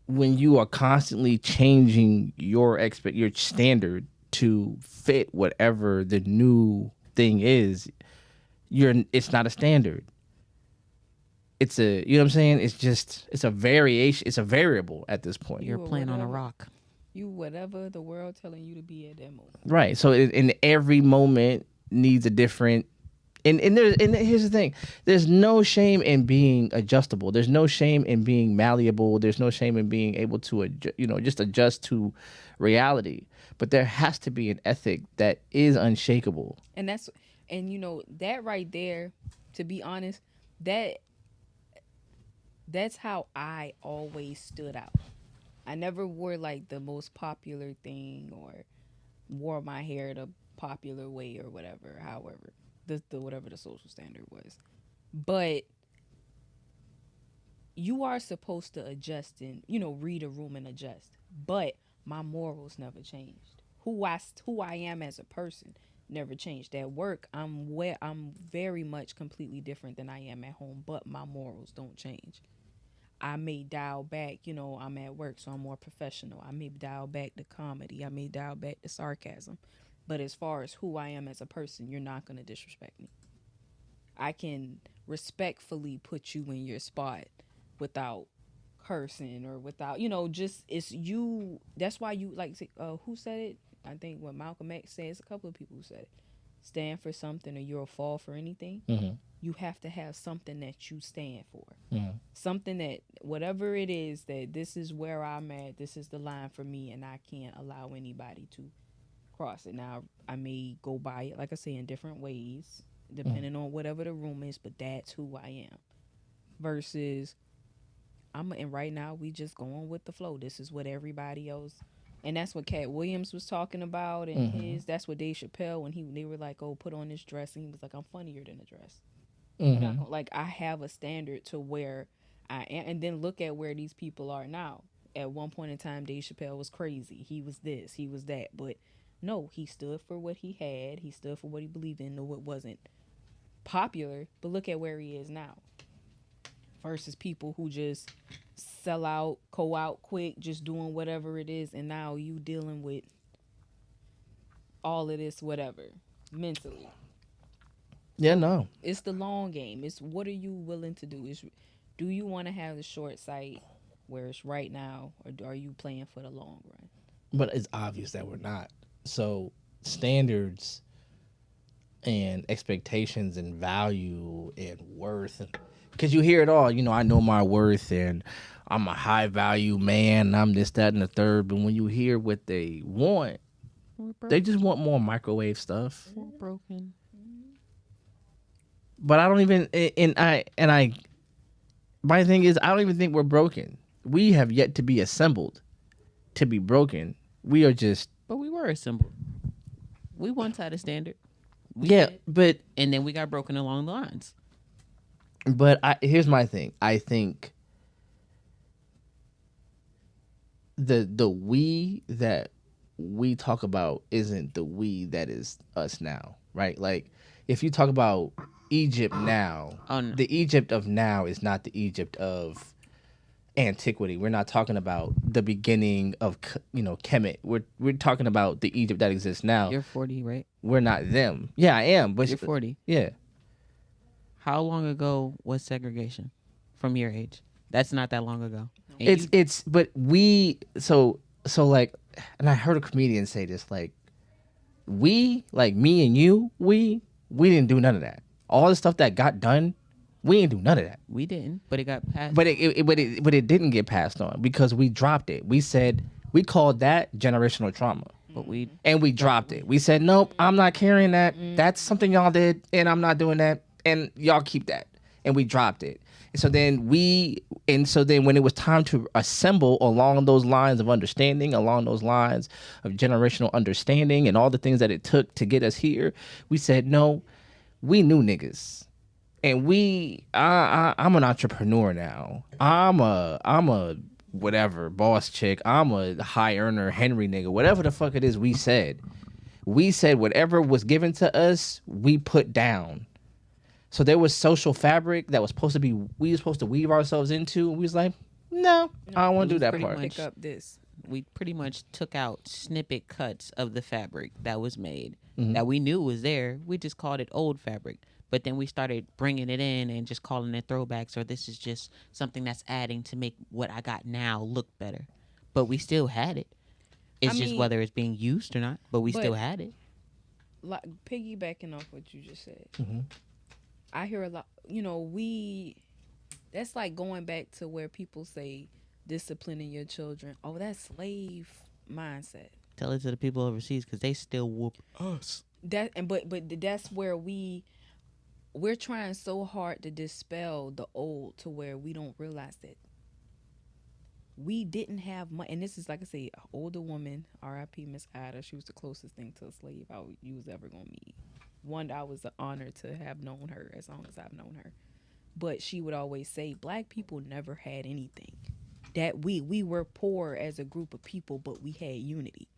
when you are constantly changing your standard to fit whatever the new thing is, it's not a standard. It's a, you know what I'm saying? It's a variation, it's a variable at this point. You're You or playing on a whatever. rock. You whatever the world telling you to be at that moment. Right. So in every moment needs a different. And here's the thing: there's no shame in being adjustable. There's no shame in being malleable. There's no shame in being able to just adjust to reality. But there has to be an ethic that is unshakable. And that right there, to be honest, that's how I always stood out. I never wore like the most popular thing or wore my hair the popular way or whatever, however, the whatever the social standard was. But you are supposed to adjust and, read a room and adjust. But my morals never changed. Who I am as a person never changed. At work, I'm very much completely different than I am at home, but my morals don't change. I may dial back, I'm at work, so I'm more professional. I may dial back the comedy. I may dial back the sarcasm. But as far as who I am as a person, you're not going to disrespect me. I can respectfully put you in your spot without cursing or without, just it's you. That's why you like, who said it? I think what Malcolm X says, a couple of people who said it. Stand for something or you'll fall for anything. Mm-hmm. You have to have something that you stand for. Mm-hmm. Something that, whatever it is, that this is where I'm at, this is the line for me, and I can't allow anybody to cross it. Now, I may go by it, like I say, in different ways, depending on whatever the room is, but that's who I am. Versus, and right now, we just going with the flow. This is what everybody else. And that's what Cat Williams was talking about, and that's what Dave Chappelle, when they were like, "Oh, put on this dress," and he was like, "I'm funnier than a dress." Like, I have a standard to where I am, and then look at where these people are now. At one point in time, Dave Chappelle was crazy. He was this, he was that, but no, he stood for what he had. He stood for what he believed in. No, it wasn't popular, but look at where he is now. Versus people who just sell out, go out quick, just doing whatever it is, and now you dealing with all of this, whatever, mentally. Yeah, no. It's the long game. It's what are you willing to do? Do you want to have the short sight where it's right now, or are you playing for the long run? but it's obvious that we're not. So standards and expectations and value and worth, because you hear it all. I know my worth and I'm a high value man. And I'm this, that, and the third. But when you hear what they want, We're they broke. just want more microwave stuff. We're broken. But I don't even and I my thing is I don't even think we're broken. We have yet to be assembled to be broken. We are just But we were assembled. We once had a standard. We yeah, did. but And then we got broken along the lines. here's my thing. I think the we that we talk about isn't the we that is us now, right? Like if you talk about Egypt now, Oh, no. the Egypt of now is not the Egypt of antiquity. We're not talking about the beginning of Kemet. We're talking about the Egypt that exists now. You're 40, right? We're not them. Yeah, I am. But You're 40. yeah, How long ago was segregation from your age? That's not that long ago. And it's but we like, and I heard a comedian say this, like we, like me and you, we didn't do none of that. All the stuff that got done, we didn't do none of that. we didn't, but it got passed. But it didn't get passed on because we dropped it. We said we called that generational trauma. But we And we dropped it. We said, nope, I'm not carrying that. That's something y'all did, and I'm not doing that. And y'all keep that. And we dropped it. And so then when it was time to assemble along those lines of understanding, along those lines of generational understanding, and all the things that it took to get us here, we said, no, we knew niggas. And I'm an entrepreneur now. I'm a whatever boss chick. I'm a high earner Henry nigga. Whatever the fuck it is, we said whatever was given to us, we put down. So there was social fabric that was supposed to be we were supposed to weave ourselves into. And we was like, no, I don't want to do that pretty part. much- Pick up this. we pretty much took out snippet cuts of the fabric that was made Mm-hmm. that we knew was there. We just called it old fabric. But then we started bringing it in and just calling it throwbacks, or this is just something that's adding to make what I got now look better. But we still had it. It's I just mean- whether it's being used or not, but we still But- had it. Like piggybacking off what you just said, Mm-hmm. I hear a lot. That's like going back to where people say disciplining your children. Oh, that's slave mindset. Tell it to the people overseas because they still whoop us. But that's where we're trying so hard to dispel the old to where we don't realize that we didn't have money. And this is, like I say, an older woman, R.I.P. Miss Ida. She was the closest thing to a slave you was ever gonna meet. One, I was an honor to have known her as long as I've known her. But she would always say, Black people never had anything. That we were poor as a group of people, but we had unity.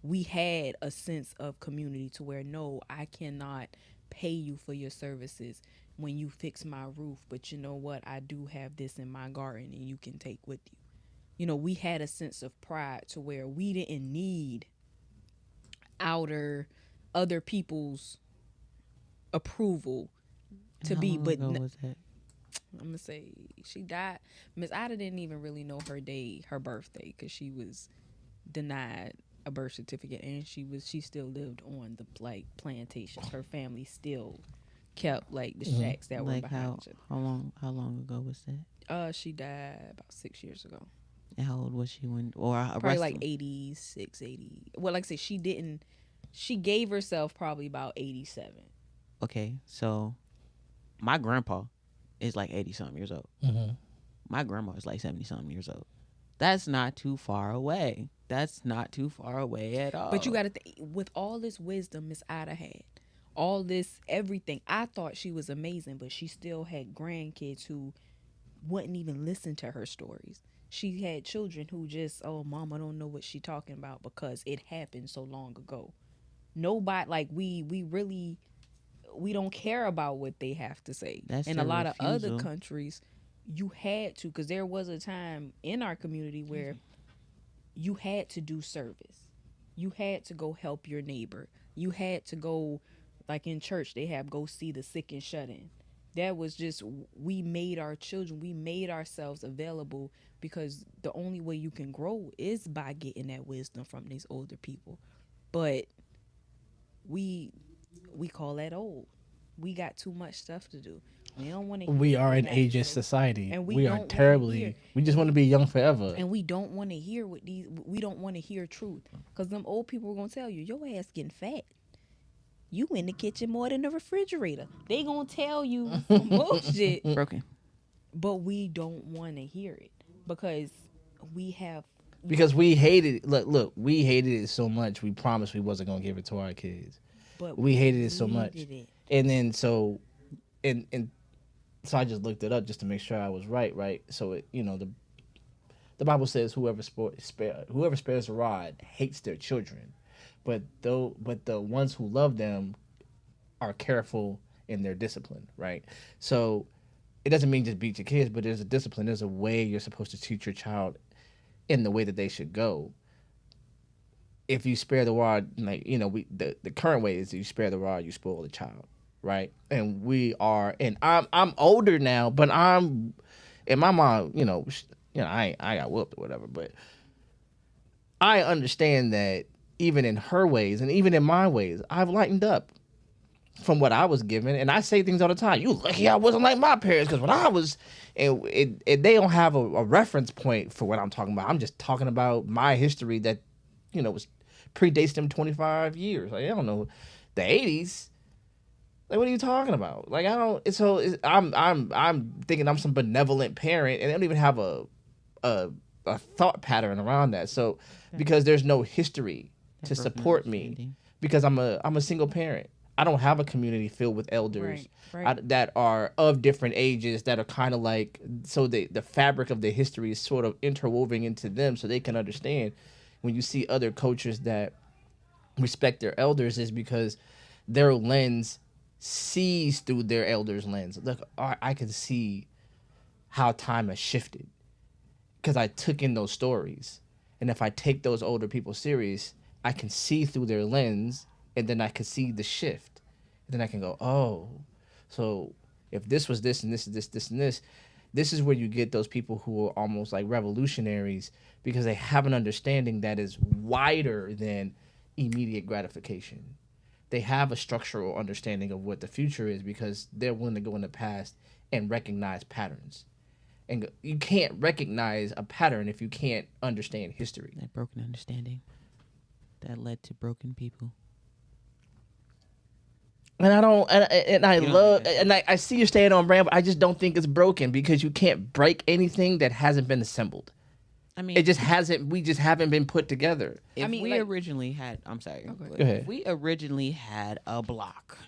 We had a sense of community to where, no, I cannot pay you for your services when you fix my roof, but you know what, I do have this in my garden and you can take with you. We had a sense of pride to where we didn't need other people's approval to How be. long But ago was that? I'm gonna say she died. Miss Ida didn't even really know her birthday, because she was denied a birth certificate, and she still lived on the plantations. Her family still kept like the shacks that were Like behind it. how long ago was that? She died about 6 years ago. And how old was she when, or Probably like 86, 80. Well, like I said, she gave herself probably about 87. Okay, so my grandpa is like 80 something years old. Mm-hmm. My grandma is like 70 something years old. That's not too far away. That's not too far away at all. But you got to think, with all this wisdom Miss Ida had, all this everything, I thought she was amazing, but she still had grandkids who wouldn't even listen to her stories. She had children who just, oh, mama don't know what she talking about because it happened so long ago. Nobody, like, we don't care about what they have to say. That's In a their lot of other refusal. countries, you had to, because there was a time in our community where you had to do service. You had to go help your neighbor. You had to go, like in church, they have go see the sick and shut in. That was just, we made our children, we made ourselves available, because the only way you can grow is by getting that wisdom from these older people. But we we call that old. We got too much stuff to do. We don't want to We hear what are they an have to ageist say, society. and we We are don't want to hear. terribly. We just And want to be young forever. we don't want to hear what these. We don't want to hear truth, because them old people are gonna tell you your ass getting fat. You in the kitchen more than the refrigerator. They gonna tell you some bullshit, Broken. but we don't want to hear it, because we have. Because we hated it. Look, we hated it so much. We promised we wasn't gonna give it to our kids. But We hated it so much. needed it. And then and so I just looked it up just to make sure I was right. Right. So the Bible says whoever spares a rod hates their children, but the ones who love them are careful in their discipline. Right. So it doesn't mean just beat your kids, but there's a discipline. There's a way you're supposed to teach your child in the way that they should go. If you spare the rod, like the current way is you spare the rod, you spoil the child, right? And we are, and I'm older now, but and my mom, I got whooped or whatever, but I understand that even in her ways and even in my ways, I've lightened up from what I was given, and I say things all the time. You lucky I wasn't like my parents, because when I was, and they don't have a reference point for what I'm talking about. I'm just talking about my history that, was predates them 25 years. Like, I don't know, the 80s. Like, what are you talking about? Like, I don't. I'm thinking I'm some benevolent parent, and they don't even have a thought pattern around that. So, because there's no history to broken support me, understanding. because I'm a single parent. I don't have a community filled with elders Right. that are of different ages, that are kind of like, so the fabric of the history is sort of interwoven into them, so they can understand. When you see other cultures that respect their elders, is because their lens sees through their elders' lens. Look, I can see how time has shifted because I took in those stories. And if I take those older people serious, I can see through their lens, and then I can see the shift. And then I can go, oh, so if this was this and this is this and this is where you get those people who are almost like revolutionaries, because they have an understanding that is wider than immediate gratification. They have a structural understanding of what the future is, because they're willing to go in the past and recognize patterns. And you can't recognize a pattern if you can't understand history. That broken understanding that led to broken people. And I don't, and I You don't love, think and I see you staying on brand, but I just don't think it's broken, because you can't break anything that hasn't been assembled. I mean, It just hasn't. We just haven't been put together. if I mean, we like- originally had, I'm sorry, Okay. but Go ahead. if we originally had a block,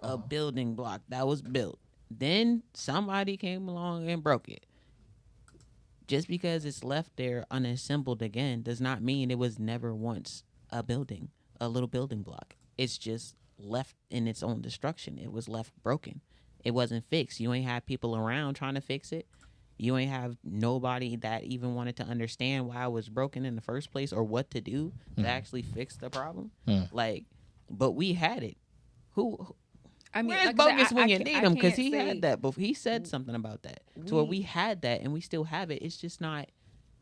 a building block that was built, then somebody came along and broke it. Just because it's left there unassembled again does not mean it was never once a building, a little building block. It's just left in its own destruction. It was left broken. It wasn't fixed. You ain't have people around trying to fix it. You ain't have nobody that even wanted to understand why it was broken in the first place, or what to do to actually fix the problem. Like, but we had it. Who? I mean, Where's like I said, bogus when you need him? Because can't he say- had that. But he said something about that. To where we had that, and we still have it. It's just not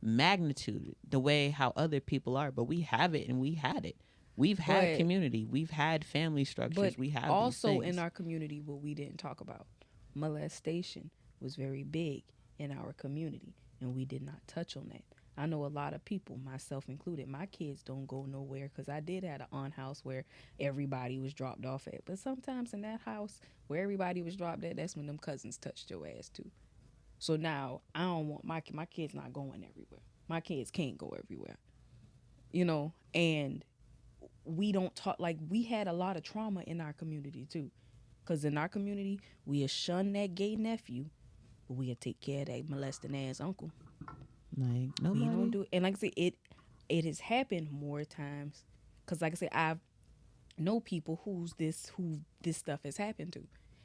magnitude the way how other people are. But we have it, and we had it. We've had But- community. We've had family structures. But We have also these things. in our community, what we didn't talk about, molestation was very big in our community, and we did not touch on that. I know a lot of people, myself included, my kids don't go nowhere, because I did have an aunt house where everybody was dropped off at. But sometimes in that house where everybody was dropped at, that's when them cousins touched your ass too. So now I don't want my kids not going everywhere. My kids can't go everywhere, and we don't talk, like, we had a lot of trauma in our community too, because in our community we'll shun that gay nephew, but we'll take care of that molesting ass uncle. like We nobody. don't do it. And like I said, it has happened more times, because like I said, I know people who this stuff has happened to,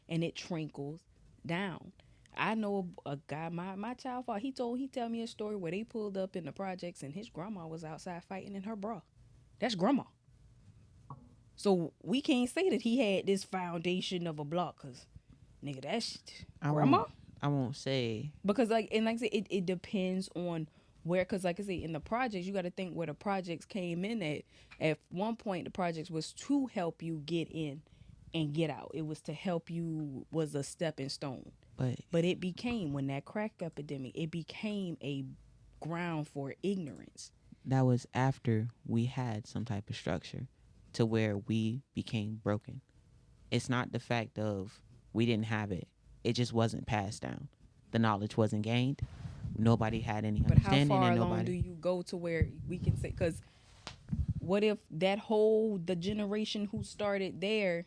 and it trickles down. I know a guy, my child father, he tell me a story where they pulled up in the projects, and his grandma was outside fighting in her bra. That's grandma. So we can't say that he had this foundation of a block, because nigga, that's I grandma. won't say. Because like I said, it depends on where. Because like I say, in the projects, you got to think where the projects came in at. At one point, the projects was to help you get in and get out. It was to help you, was a stepping stone. But it became, when that crack epidemic, it became a ground for ignorance. That was after we had some type of structure to where we became broken. It's not the fact of we didn't have it. It just wasn't passed down. The knowledge wasn't gained. Nobody had any But how understanding, far and along do nobody. you go to where we can say, because what if the generation who started there,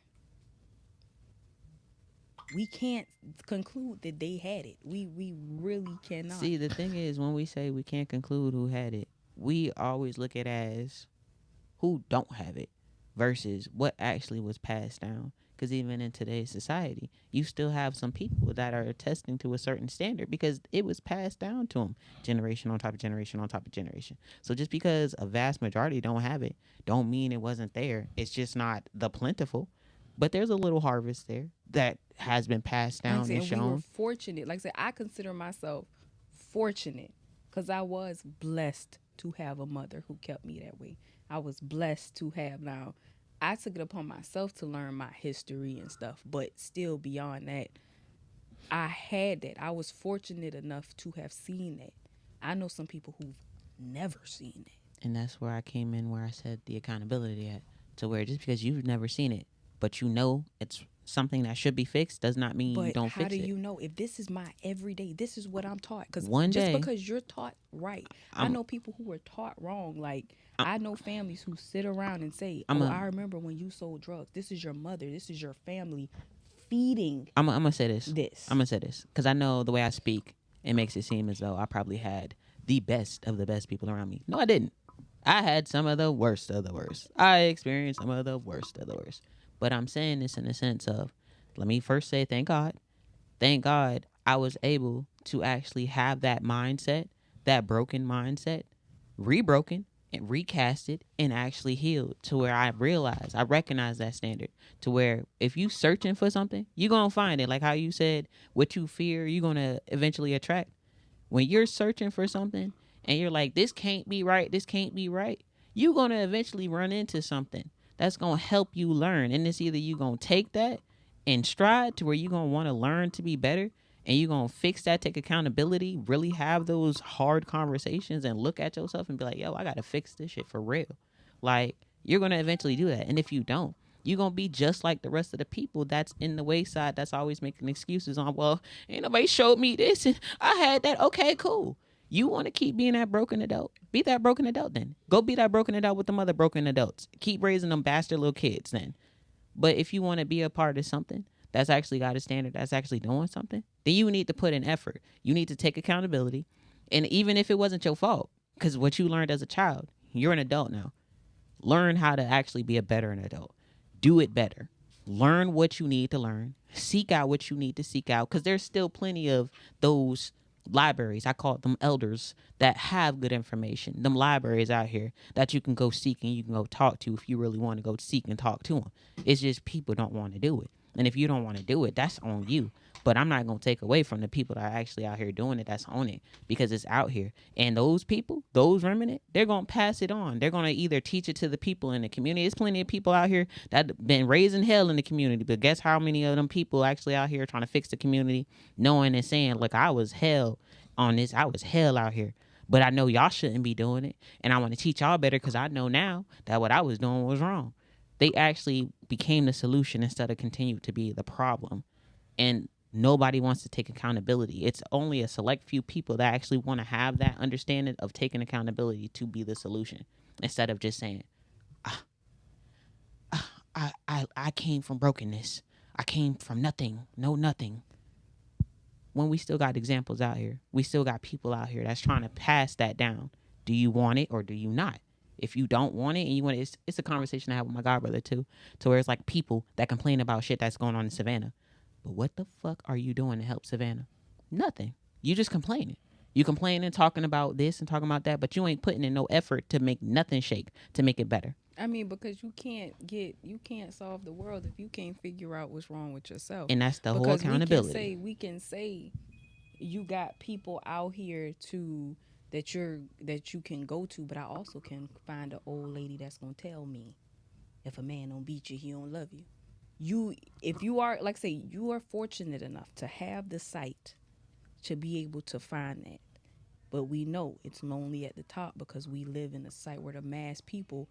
we can't conclude that they had it. We really cannot. See, the thing is, when we say we can't conclude who had it, we always look at it as who don't have it versus what actually was passed down. Because even in today's society, you still have some people that are attesting to a certain standard because it was passed down to them generation on top of generation on top of generation. So just because a vast majority don't have it, don't mean it wasn't there. It's just not the plentiful. But there's a little harvest there that has been passed Like I down said, and and we were shown. fortunate. Like I said, I consider myself fortunate because I was blessed to have a mother who kept me that way. I was blessed to have. Now, I took it upon myself to learn my history and stuff, but still beyond that, I had that. I was fortunate enough to have seen that. I know some people who've never seen that. And that's where I came in, where I said the accountability at, to where just because you've never seen it, but you know it's something that should be fixed, does not mean you But don't how fix do it. you know if this is my everyday? This is what I'm taught. Because One just day, because you're taught right, I I'm know people who were taught wrong. Like I'm I know families who sit around and say, I'm "Oh, a I remember when you sold drugs. This is your mother. This is your family feeding I'm gonna say this. this." I'm gonna say this because I know the way I speak, it makes it seem as though I probably had the best of the best people around me. No, I didn't. I had some of the worst of the worst. I experienced some of the worst of the worst. But I'm saying this in the sense of, let me first say thank God. Thank God I was able to actually have that mindset, that broken mindset, rebroken and recasted and actually healed to where I recognize that standard to where if you searching for something, you're going to find it. Like how you said, what you fear, you're going to eventually attract. When you're searching for something and you're like, this can't be right, this can't be right, you're going to eventually run into something that's going to help you learn. And it's either you going to take that and stride to where you're going to want to learn to be better and you're going to fix that, take accountability, really have those hard conversations and look at yourself and be like, yo, I got to fix this shit for real. Like, you're going to eventually do that. And if you don't, you're going to be just like the rest of the people that's in the wayside that's always making excuses on, well, ain't nobody showed me this and I had that. Okay, cool. You want to keep being that broken adult? Be that broken adult then. Go be that broken adult with them other broken adults. Keep raising them bastard little kids then. But if you want to be a part of something that's actually got a standard, that's actually doing something, then you need to put in effort. You need to take accountability. And even if it wasn't your fault, because what you learned as a child, you're an adult now. Learn how to actually be a better adult. Do it better. Learn what you need to learn. Seek out what you need to seek out, because there's still plenty of those libraries, I call them elders, that have good information. Them libraries out here that you can go seek and you can go talk to if you really want to go seek and talk to them. It's just people don't want to do it. And if you don't want to do it, that's on you. But I'm not going to take away from the people that are actually out here doing it, that's on it, because it's out here. And those people, those remnant, they're going to pass it on. They're going to either teach it to the people in the community. There's plenty of people out here that been raising hell in the community. But guess how many of them people actually out here trying to fix the community, knowing and saying, look, I was hell on this. I was hell out here. But I know y'all shouldn't be doing it. And I want to teach y'all better because I know now that what I was doing was wrong. They actually became the solution instead of continue to be the problem. And nobody wants to take accountability. It's only a select few people that actually want to have that understanding of taking accountability to be the solution, instead of just saying, I came from brokenness. I came from nothing, no nothing. When we still got examples out here, we still got people out here that's trying to pass that down. Do you want it or do you not? If you don't want it and you want it, it's a conversation I have with my godbrother too, to where it's like people that complain about shit that's going on in Savannah. But what the fuck are you doing to help Savannah? Nothing. You just complaining. You complaining, talking about this and talking about that, but you ain't putting in no effort to make nothing shake, to make it better. I mean, because you can't solve the world if you can't figure out what's wrong with yourself. And that's the whole Because accountability. we can say you got people out here to that you can go to, but I also can find an old lady that's gonna tell me if a man don't beat you, he don't love you. You if you are like say you are fortunate enough to have the sight to be able to find that. But we know it's lonely at the top because we live in a site where the mass people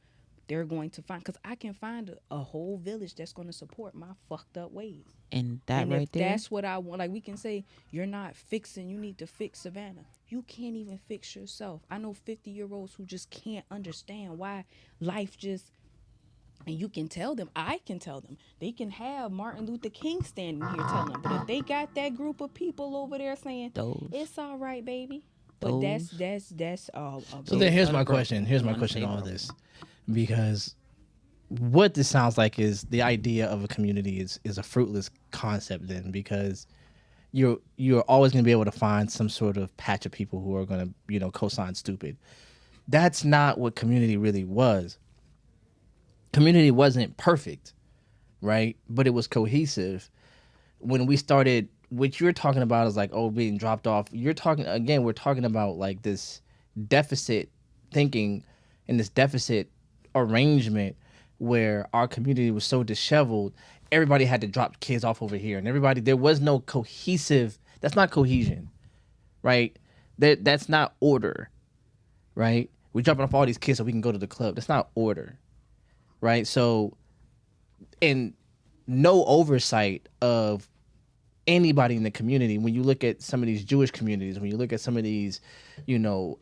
they're going to find because I can find a whole village that's going to support my fucked up ways. And that And right if there, that's what I want, like we can say, you're not fixing, you need to fix Savannah. You can't even fix yourself. I know 50-year-olds who just can't understand why life just, and you can tell them, I can tell them, they can have Martin Luther King standing here telling them. But if they got that group of people over there saying, those, it's all right, baby. But those. that's So then here's my broke. question. Here's You my wanna question say on all broke. this, because what this sounds like is the idea of a community is a fruitless concept then, because you're always going to be able to find some sort of patch of people who are going to co-sign stupid. That's not what community really was. Community wasn't perfect, right? But it was cohesive. When we started, what you're talking about is like, oh, being dropped off. You're talking again. We're talking about like this deficit thinking and this deficit arrangement where our community was so disheveled. Everybody had to drop kids off over here, and there was no cohesive. That's not cohesion, right? That's not order, right? We're dropping off all these kids so we can go to the club. That's not order, right? So, and no oversight of anybody in the community. When you look at some of these Jewish communities, when you look at some of these,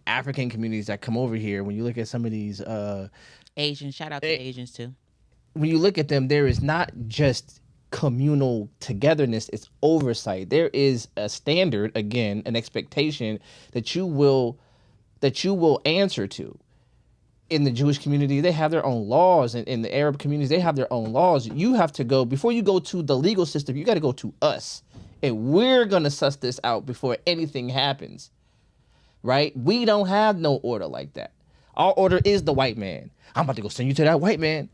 African communities that come over here, when you look at some of these, Asians, shout out to the Asians too. when you look at them, there is not just communal togetherness, it's oversight. There is a standard, again, an expectation that you will answer to. In the Jewish community, they have their own laws, and in the Arab communities, they have their own laws. You have to go before you go to the legal system. You got to go to us, and we're gonna suss this out before anything happens, right? We don't have no order like that. Our order is the white man. I'm about to go send you to that white man.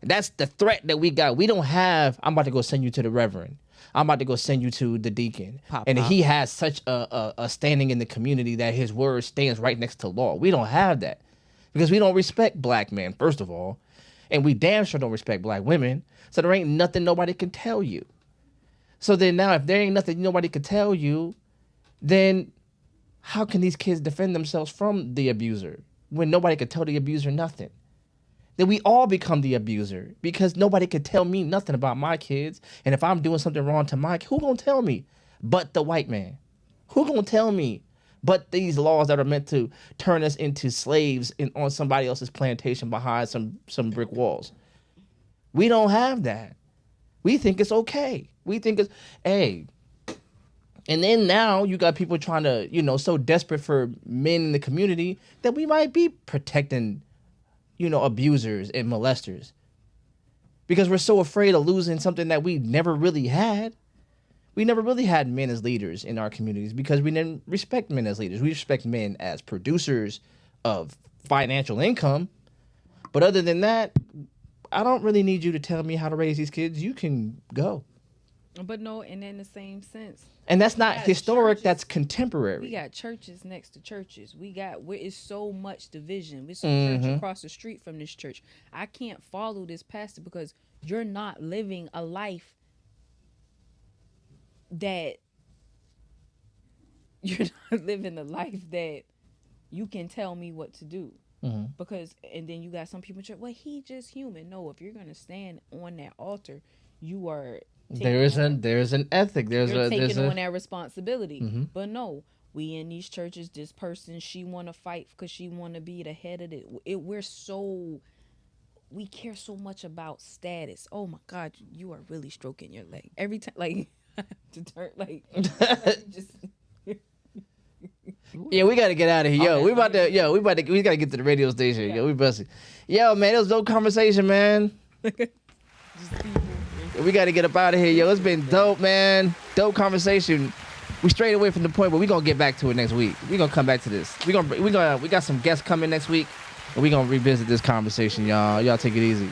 That's the threat that we got. We don't have, I'm about to go send you to the reverend. I'm about to go send you to the deacon. Pop, and pop. he has such a standing in the community that his word stands right next to law. We don't have that because we don't respect black men, first of all. And we damn sure don't respect black women. So there ain't nothing nobody can tell you. So then now, if there ain't nothing nobody can tell you, then how can these kids defend themselves from the abuser when nobody could tell the abuser nothing? Then we all become the abuser because nobody could tell me nothing about my kids. And if I'm doing something wrong to my, who gonna tell me but the white man? Who gonna tell me but these laws that are meant to turn us into slaves on somebody else's plantation behind some brick walls? We don't have that. We think it's okay. We think it's, hey. And then now you got people trying to, so desperate for men in the community that we might be protecting abusers and molesters because we're so afraid of losing something that we never really had. We never really had men as leaders in our communities because we didn't respect men as leaders. We respect men as producers of financial income. But other than that, I don't really need you to tell me how to raise these kids. You can go. But no, and in the same sense, And that's not got historic, churches. that's contemporary. we got churches next to churches. It's so much division. There's some church across the street from this church. I can't follow this pastor because you're not living a life that you're not living a life that you can tell me what to do. Because and then you got some people well, he just human. No, if you're gonna stand on that altar, you are There's an ethic. you're taking on that responsibility. But no, we in these churches, this person, she want to fight because she want to be the head of it. We care so much about status. Oh my God, you are really stroking your leg every time. Like to turn like just. Yeah, we gotta get out of here. Yo, we gotta get to the radio station. Yeah. Yo, we busted. Yo, man, it was dope conversation, man. We gotta get up out of here, yo. It's been dope, man. Dope conversation. We strayed away from the point, but we gonna get back to it next week. We gonna come back to this. We got some guests coming next week. And we gonna revisit this conversation, y'all. Y'all take it easy.